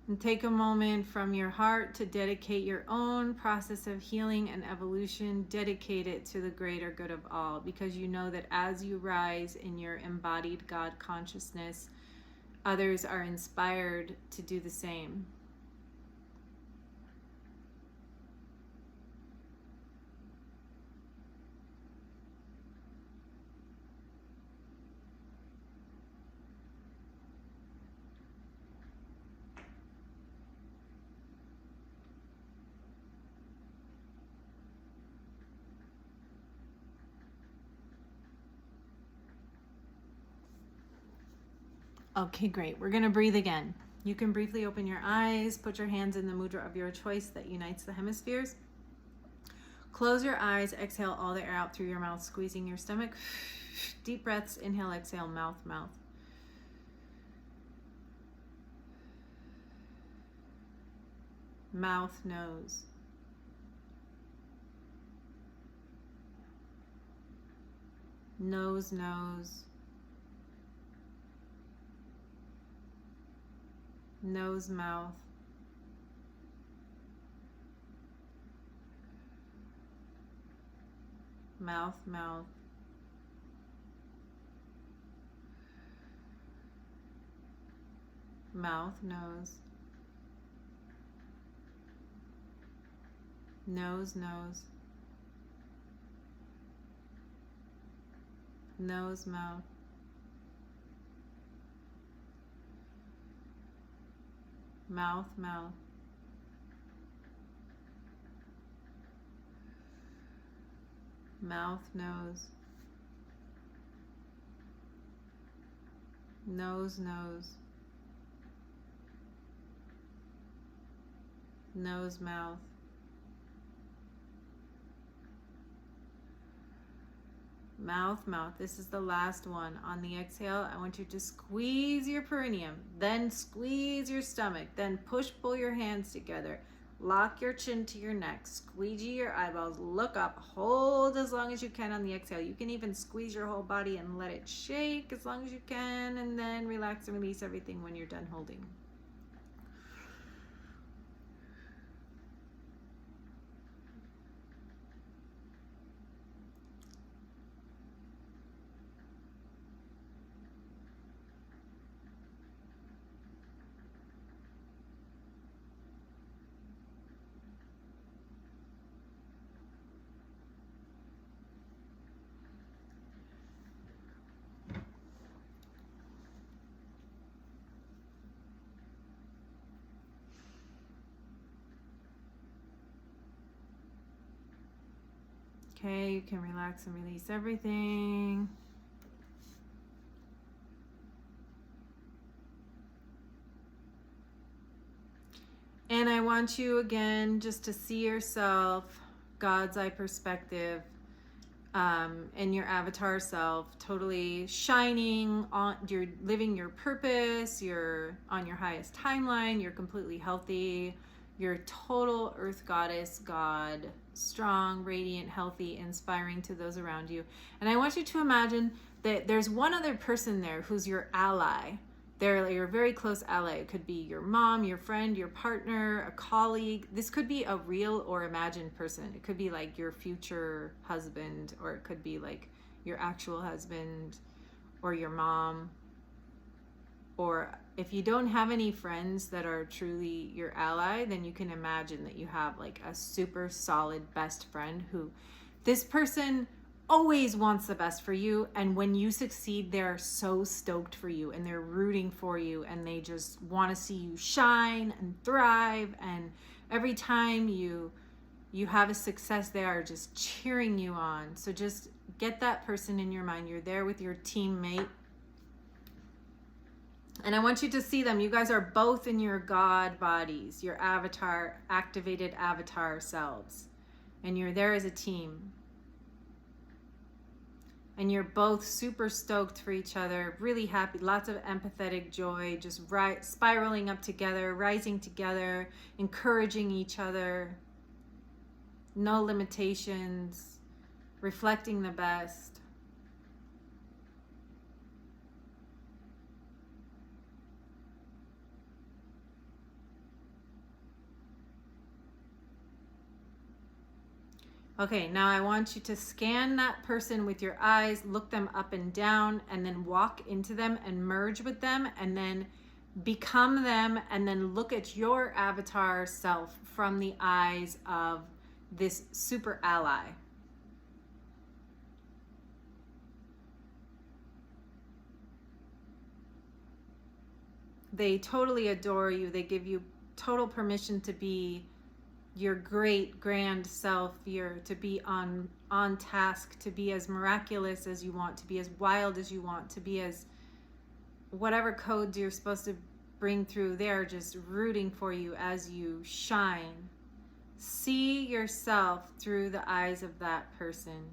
S1: And take a moment from your heart to dedicate your own process of healing and evolution. Dedicate it to the greater good of all, because you know that as you rise in your embodied God consciousness, others are inspired to do the same. Okay, great. We're going to breathe again. You can briefly open your eyes, put your hands in the mudra of your choice that unites the hemispheres. Close your eyes, exhale all the air out through your mouth, squeezing your stomach. Deep breaths, inhale, exhale, mouth, mouth. Mouth, nose. Nose, nose. Nose, mouth. Mouth, mouth. Mouth, nose. Nose, nose. Nose, mouth. Mouth, mouth. Mouth, nose. Nose, nose. Nose, mouth. Mouth, mouth. This is the last one. On the exhale, I want you to squeeze your perineum, then squeeze your stomach, then push, pull your hands together. Lock your chin to your neck, squeegee your eyeballs, look up, hold as long as you can on the exhale. You can even squeeze your whole body and let it shake as long as you can, and then relax and release everything when you're done holding. Okay, you can relax and release everything. And I want you again just to see yourself, God's eye perspective, and your avatar self totally shining on. You're living your purpose, you're on your highest timeline, you're completely healthy, you're total earth goddess, God, strong, radiant, healthy, inspiring to those around you. And I want you to imagine that there's one other person there who's your ally. They're your very close ally. It could be your mom, your friend, your partner, a colleague. This could be a real or imagined person. It could be like your future husband, or it could be like your actual husband or your mom. Or if you don't have any friends that are truly your ally, then you can imagine that you have like a super solid best friend who this person always wants the best for you, and when you succeed they're so stoked for you and they're rooting for you and they just want to see you shine and thrive, and every time you have a success they are just cheering you on. So just get that person in your mind. You're there with your teammate, and I want you to see them. You guys are both in your God bodies, your avatar, activated avatar selves, and you're there as a team. And you're both super stoked for each other, really happy, lots of empathetic joy, just spiraling up together, rising together, encouraging each other, no limitations, reflecting the best. Okay, now I want you to scan that person with your eyes, look them up and down, and then walk into them and merge with them, and then become them, and then look at your avatar self from the eyes of this super ally. They totally adore you. They give you total permission to be your great grand self, to be on task, to be as miraculous as you want, to be as wild as you want, to be as whatever codes you're supposed to bring through there, just rooting for you as you shine. See yourself through the eyes of that person.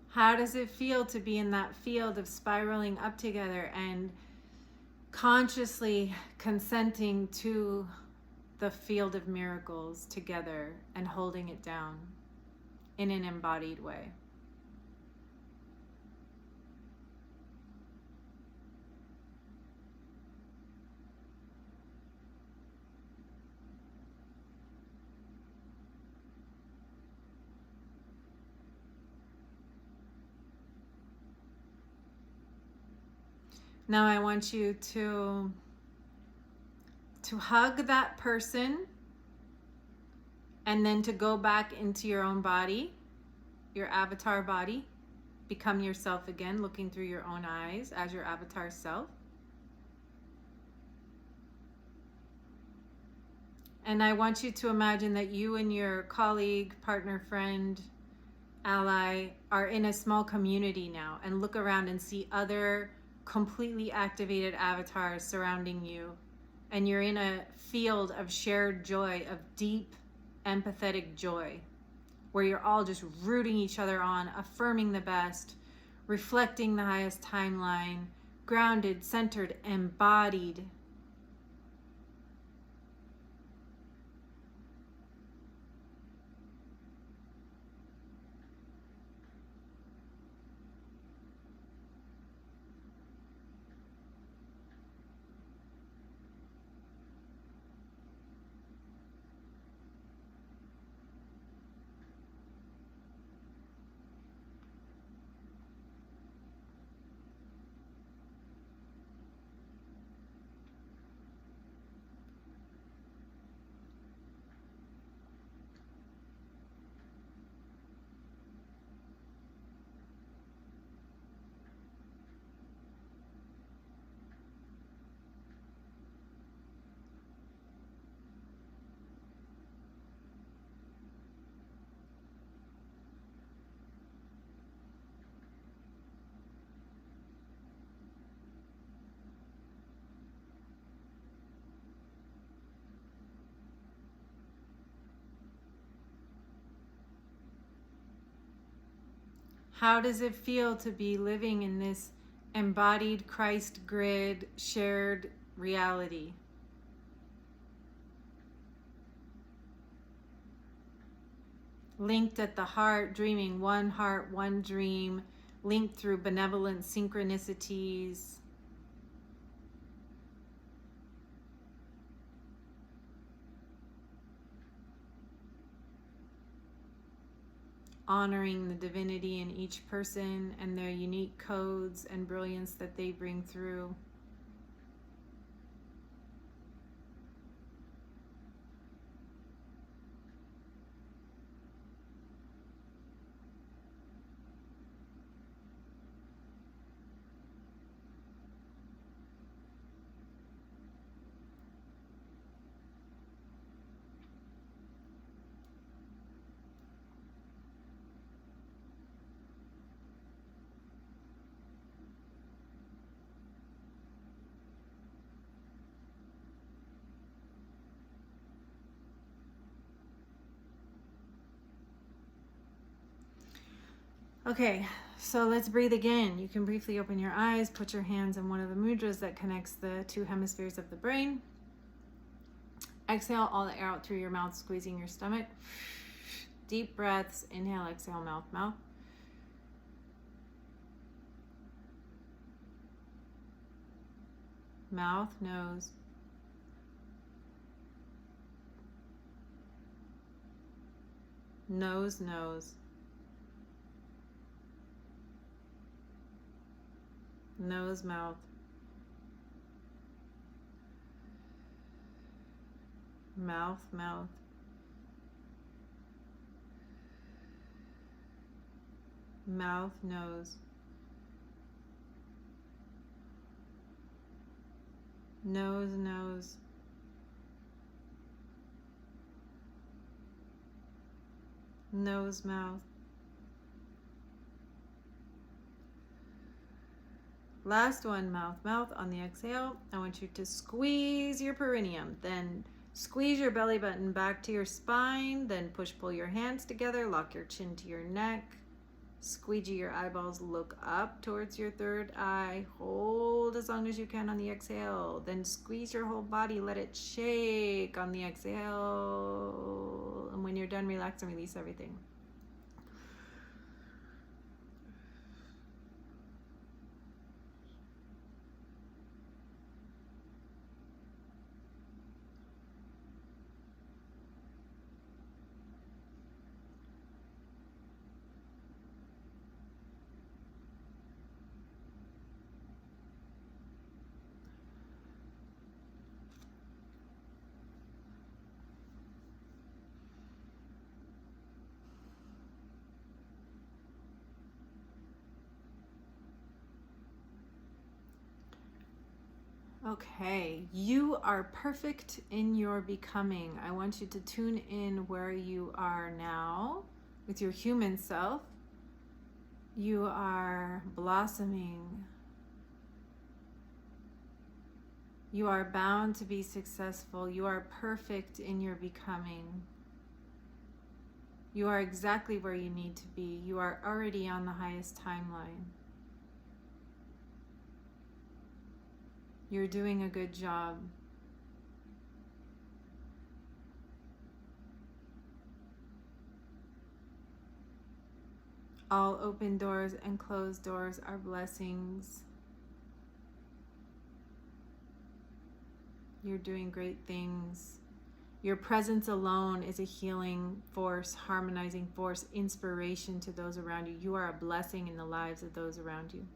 S1: How does it feel to be in that field of spiraling up together and consciously consenting to the field of miracles together and holding it down in an embodied way? Now I want you to hug that person and then to go back into your own body, your avatar body. Become yourself again, looking through your own eyes as your avatar self. And I want you to imagine that you and your colleague, partner, friend, ally are in a small community now, and look around and see other completely activated avatars surrounding you. And you're in a field of shared joy, of deep, empathetic joy, where you're all just rooting each other on, affirming the best, reflecting the highest timeline, grounded, centered, embodied. How does it feel to be living in this embodied Christ grid shared reality? Linked at the heart, dreaming one heart, one dream, linked through benevolent synchronicities. Honoring the divinity in each person and their unique codes and brilliance that they bring through. Okay, so let's breathe again. You can briefly open your eyes, put your hands in one of the mudras that connects the two hemispheres of the brain. Exhale all the air out through your mouth, squeezing your stomach. Deep breaths, inhale, exhale, mouth, mouth. Mouth, nose. Nose, nose. Nose, mouth. Mouth, mouth. Mouth, nose. Nose, nose. Nose, mouth. Last one, mouth, mouth. On the exhale, I want you to squeeze your perineum. Then squeeze your belly button back to your spine. Then push-pull your hands together. Lock your chin to your neck. Squeegee your eyeballs. Look up towards your third eye. Hold as long as you can on the exhale. Then squeeze your whole body. Let it shake on the exhale. And when you're done, relax and release everything. Okay, you are perfect in your becoming. I want you to tune in where you are now with your human self. You are blossoming. You are bound to be successful. You are perfect in your becoming. You are exactly where you need to be. You are already on the highest timeline. You're doing a good job. All open doors and closed doors are blessings. You're doing great things. Your presence alone is a healing force, harmonizing force, inspiration to those around you. You are a blessing in the lives of those around you.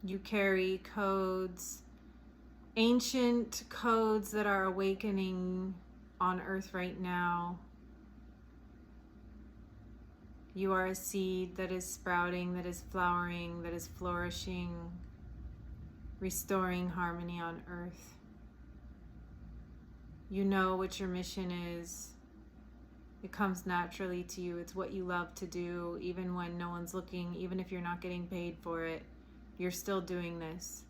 S1: You carry codes, ancient codes that are awakening on earth right now. You are a seed that is sprouting, that is flowering, that is flourishing, restoring harmony on earth. You know what your mission is. It comes naturally to you. It's what you love to do, even when no one's looking, even if you're not getting paid for it. You're still doing this.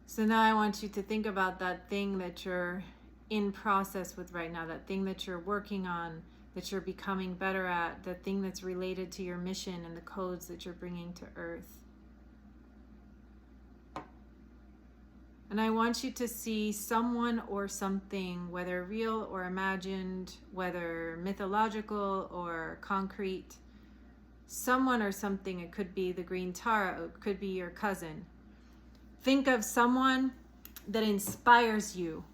S1: So now I want you to think about that thing that you're in process with right now, that thing that you're working on, that you're becoming better at, the thing that's related to your mission and the codes that you're bringing to earth. And I want you to see someone or something, whether real or imagined, whether mythological or concrete, someone or something. It could be the green Tara, it could be your cousin. Think of someone that inspires you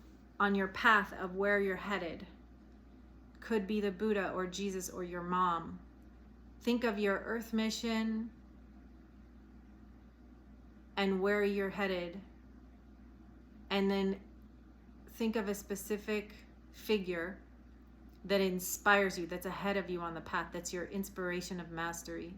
S1: on your path of where you're headed. Could be the Buddha or Jesus or your mom. Think of your earth mission and where you're headed. And then think of a specific figure that inspires you, that's ahead of you on the path, that's your inspiration of mastery.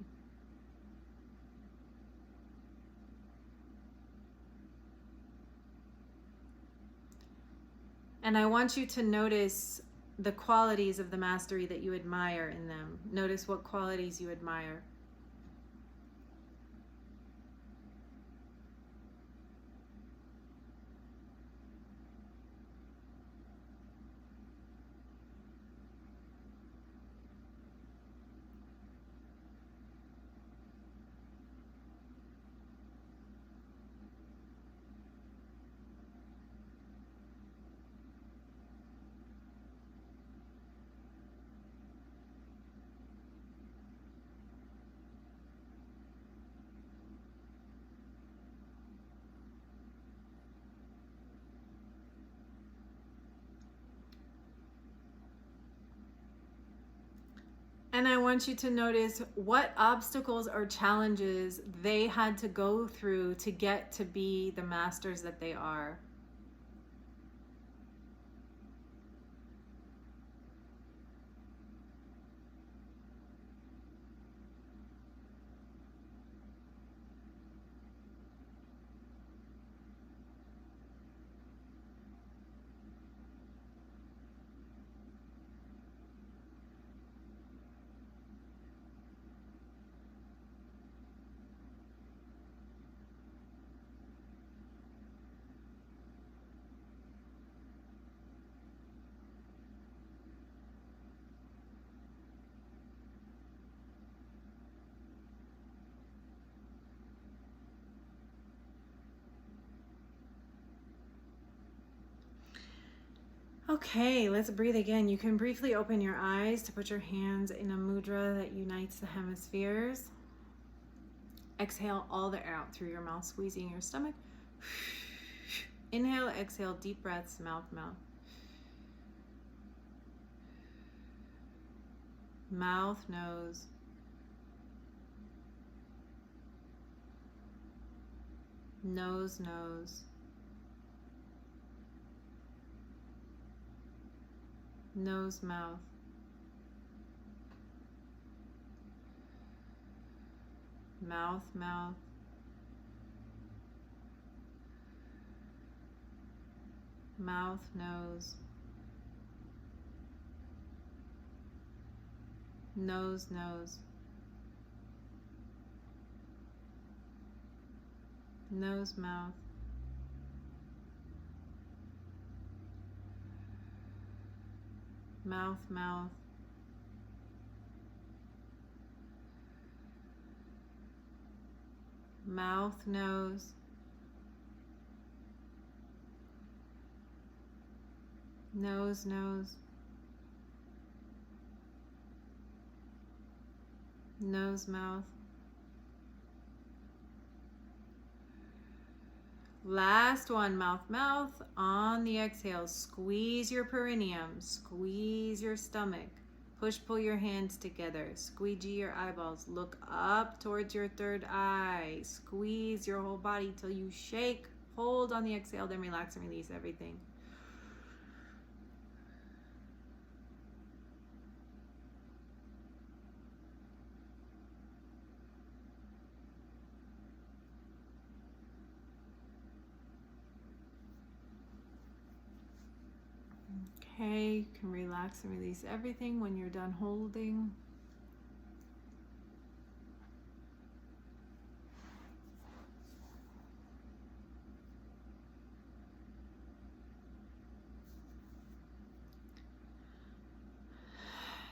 S1: And I want you to notice the qualities of the mastery that you admire in them. Notice what qualities you admire. And I want you to notice what obstacles or challenges they had to go through to get to be the masters that they are. Okay, let's breathe again. You can briefly open your eyes to put your hands in a mudra that unites the hemispheres. Exhale all the air out through your mouth, squeezing your stomach. Inhale, exhale, deep breaths, mouth, mouth. Mouth, nose. Nose, nose. Nose, mouth. Mouth, mouth. Mouth, nose. Nose, nose. Nose, mouth. Mouth, mouth. Mouth, nose. Nose, nose. Nose, mouth. Last one, mouth, mouth. On the exhale, squeeze your perineum, squeeze your stomach. Push, pull your hands together. Squeegee your eyeballs. Look up towards your third eye. Squeeze your whole body till you shake. Hold on the exhale, then relax and release everything. Okay, you can relax and release everything when you're done holding.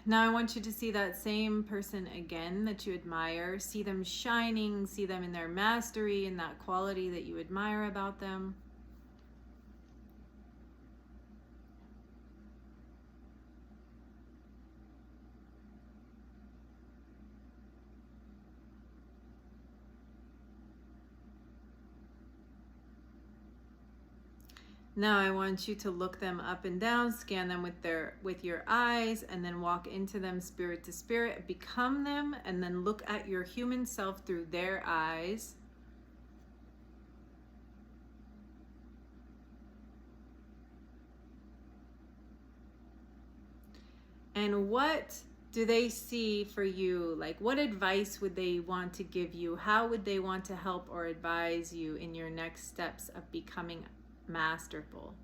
S1: Now I want you to see that same person again that you admire. See them shining, see them in their mastery and that quality that you admire about them. Now I want you to look them up and down, scan them with your eyes, and then walk into them spirit to spirit, become them, and then look at your human self through their eyes. And what do they see for you? Like, what advice would they want to give you? How would they want to help or advise you in your next steps of becoming masterful?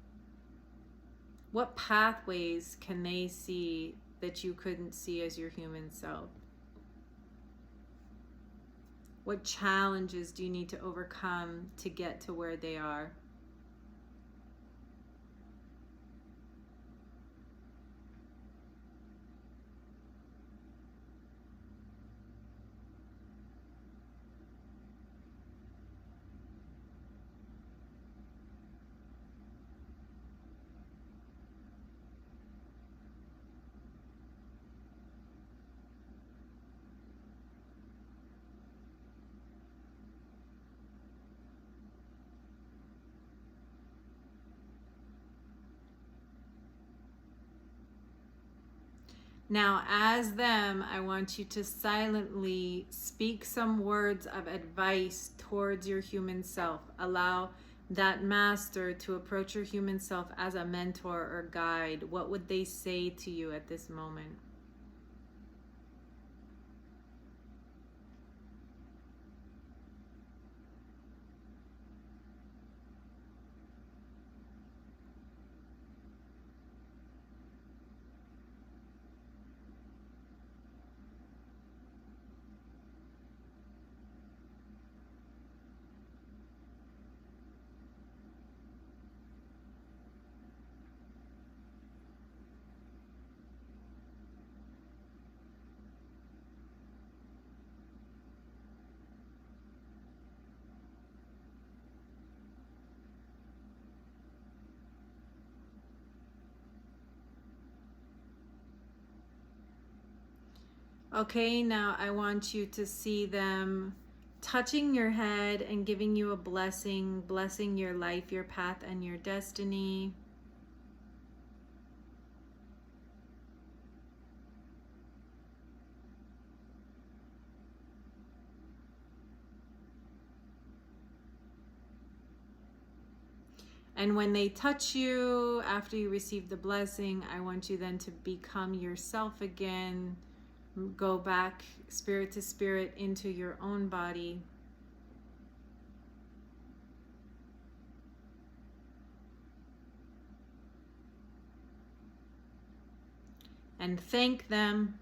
S1: What pathways can they see that you couldn't see as your human self? What challenges do you need to overcome to get to where they are? Now, as them, I want you to silently speak some words of advice towards your human self. Allow that master to approach your human self as a mentor or guide. What would they say to you at this moment? Okay, now I want you to see them touching your head and giving you a blessing, blessing your life, your path, and your destiny. And when they touch you after you receive the blessing, I want you then to become yourself again. Go back spirit to spirit into your own body. And thank them.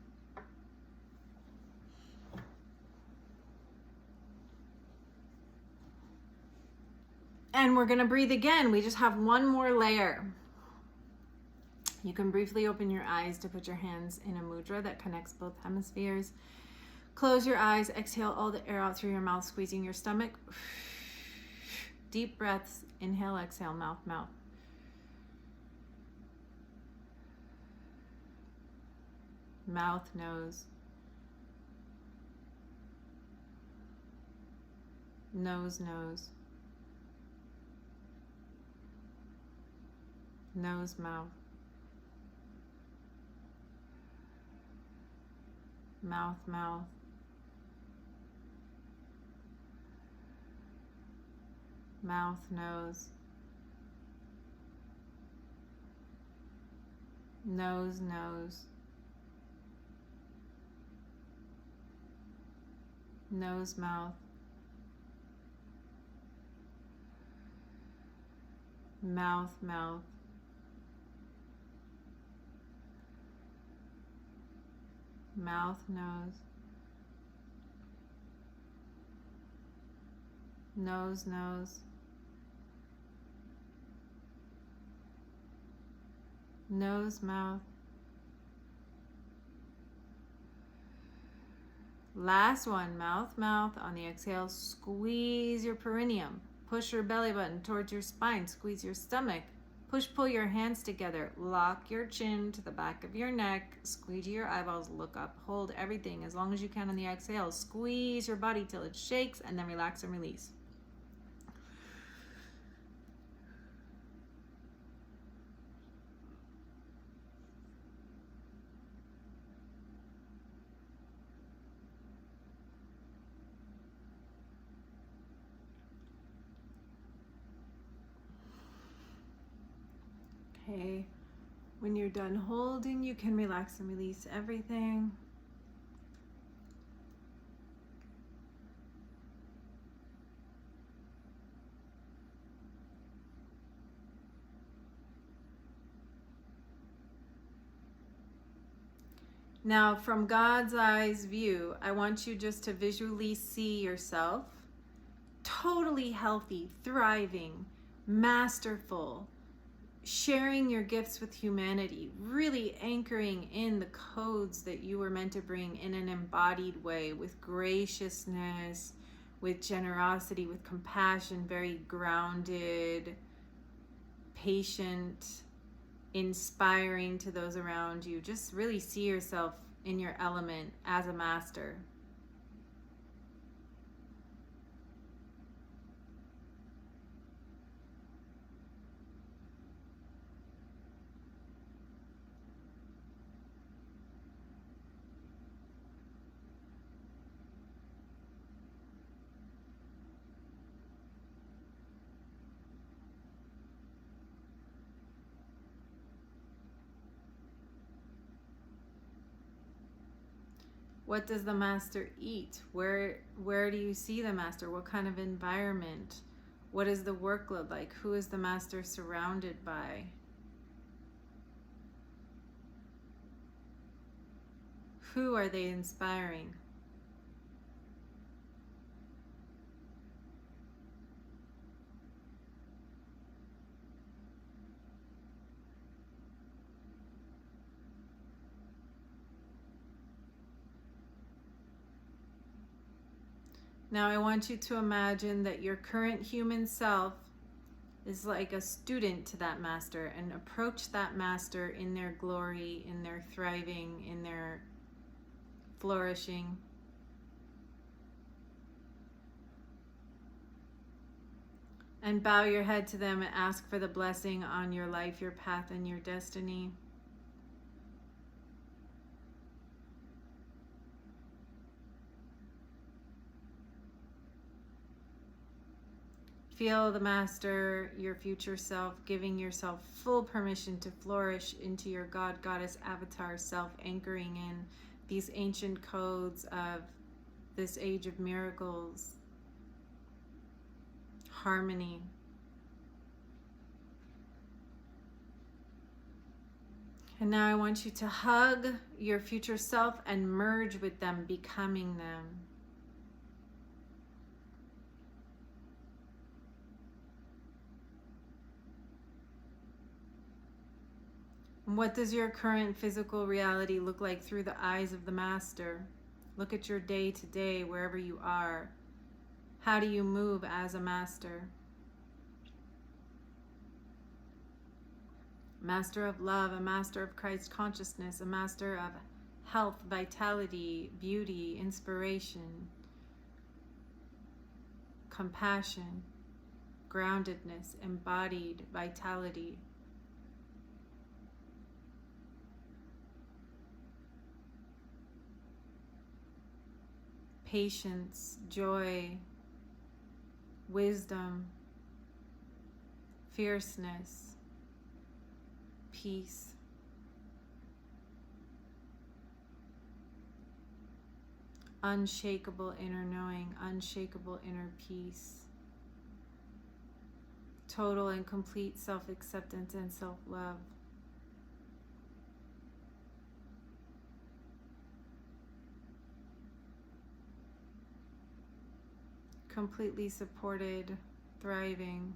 S1: And we're going to breathe again. We just have one more layer. You can briefly open your eyes to put your hands in a mudra that connects both hemispheres. Close your eyes, exhale all the air out through your mouth, squeezing your stomach. Deep breaths, inhale, exhale, mouth, mouth. Mouth, nose. Nose, nose. Nose, mouth. Mouth, mouth. Mouth, nose. Nose, nose. Nose, mouth. Mouth, mouth. Mouth, nose. Nose, nose. Nose, mouth. Last one, mouth, mouth. On the exhale, squeeze your perineum. Push your belly button towards your spine. Squeeze your stomach. Push, pull your hands together. Lock your chin to the back of your neck. Squeeze your eyeballs. Look up. Hold everything as long as you can on the exhale. Squeeze your body till it shakes and then relax and release. Okay, when you're done holding, you can relax and release everything. Now, from God's eyes view, I want you just to visually see yourself totally healthy, thriving, masterful, sharing your gifts with humanity, really anchoring in the codes that you were meant to bring in an embodied way, with graciousness, with generosity, with compassion, very grounded, patient, inspiring to those around you. Just really see yourself in your element as a master. What does the master eat? Where do you see the master? What kind of environment? What is the workload like? Who is the master surrounded by? Who are they inspiring? Now I want you to imagine that your current human self is like a student to that master, and approach that master in their glory, in their thriving, in their flourishing. And bow your head to them and ask for the blessing on your life, your path, and your destiny. Feel the master, your future self, giving yourself full permission to flourish into your God, Goddess, avatar self, anchoring in these ancient codes of this age of miracles, harmony. And now I want you to hug your future self and merge with them, becoming them. What does your current physical reality look like through the eyes of the master? Look at your day to day, wherever you are. How do you move as a master? Master of love, a master of Christ consciousness, a master of health, vitality, beauty, inspiration, compassion, groundedness, embodied vitality. Patience, joy, wisdom, fierceness, peace. Unshakable inner knowing, unshakable inner peace. Total and complete self-acceptance and self-love. Completely supported, thriving.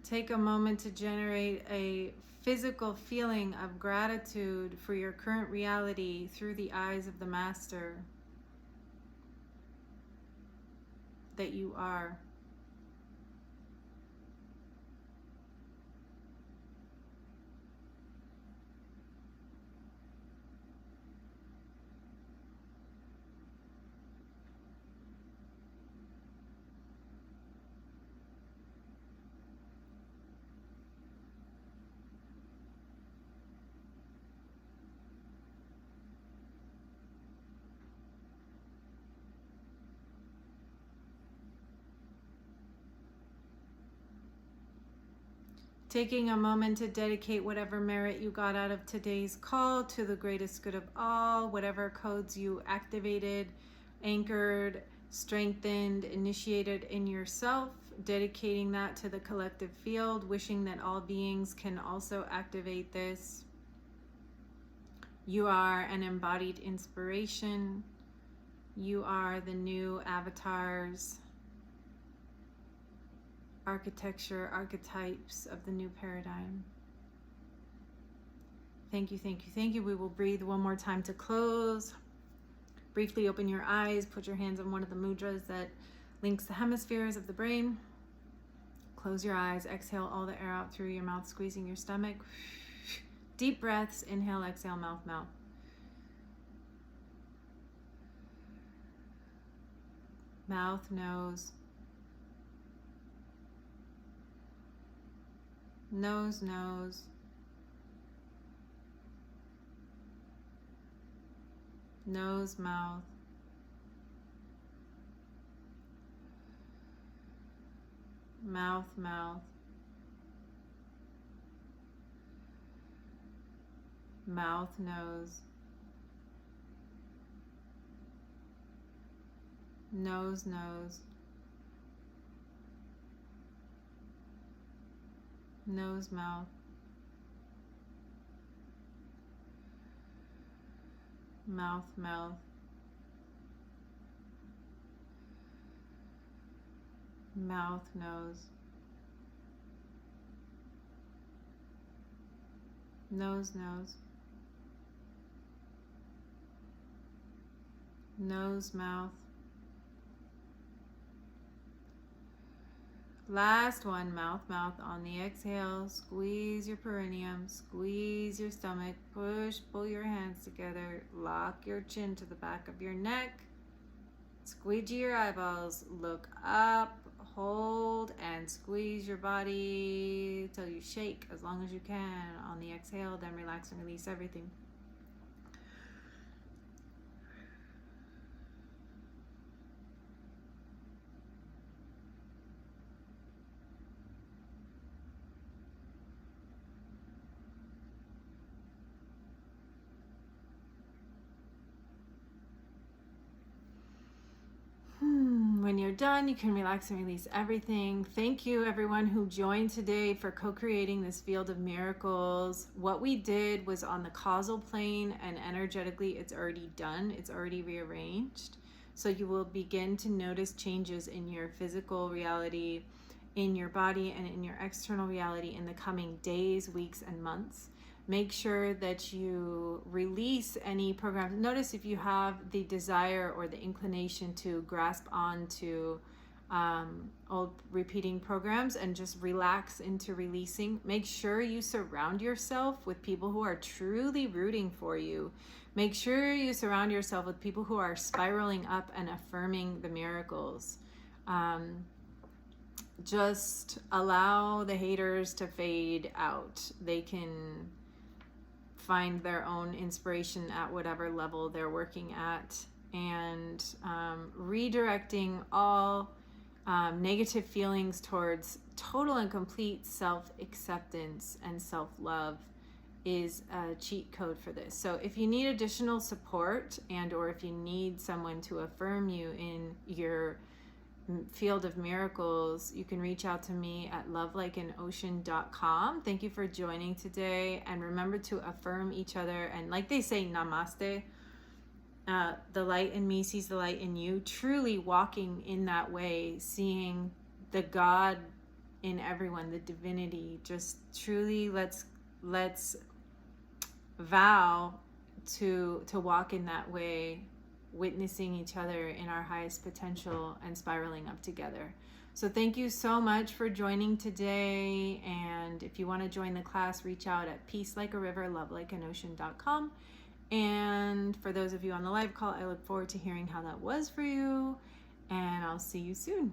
S1: Take a moment to generate a physical feeling of gratitude for your current reality through the eyes of the master that you are. Taking a moment to dedicate whatever merit you got out of today's call to the greatest good of all, whatever codes you activated, anchored, strengthened, initiated in yourself, dedicating that to the collective field, wishing that all beings can also activate this. You are an embodied inspiration. You are the new avatars, architecture, archetypes of the new paradigm. Thank you, thank you, thank you. We will breathe one more time to close. Briefly open your eyes, put your hands on one of the mudras that links the hemispheres of the brain. Close your eyes, exhale all the air out through your mouth, squeezing your stomach. Deep breaths, inhale, exhale, mouth, mouth. Mouth, nose. Nose, nose. Nose, mouth. mouth, mouth, mouth, nose, nose, nose, nose, mouth, mouth, mouth, mouth, nose, nose, nose, nose, mouth. Last one, mouth, mouth on the exhale. Squeeze your perineum, squeeze your stomach, push, pull your hands together, lock your chin to the back of your neck, squeegee your eyeballs, look up, hold, and squeeze your body till you shake as long as you can on the exhale. Then relax and release everything. When you're done, you can relax and release everything. Thank you, everyone who joined today for co-creating this field of miracles. What we did was on the causal plane, and energetically, it's already done. It's already rearranged. So you will begin to notice changes in your physical reality, in your body, and in your external reality in the coming days, weeks, and months. Make sure that you release any programs. Notice if you have the desire or the inclination to grasp onto old repeating programs and just relax into releasing. Make sure you surround yourself with people who are truly rooting for you. Make sure you surround yourself with people who are spiraling up and affirming the miracles. Just allow the haters to fade out. They can find their own inspiration at whatever level they're working at, and redirecting all negative feelings towards total and complete self-acceptance and self-love is a cheat code for this. So if you need additional support, and or if you need someone to affirm you in your field of miracles, you can reach out to me at lovelikeanocean.com. Thank you for joining today, and remember to affirm each other, and like they say, namaste. The light in me sees the light in you. Truly walking in that way, seeing the God in everyone, the divinity. Just truly let's vow to walk in that way, witnessing each other in our highest potential and spiraling up together. So thank you so much for joining today. And if you want to join the class, reach out at peacelikeariver, lovelikeanocean.com. And for those of you on the live call, I look forward to hearing how that was for you. And I'll see you soon.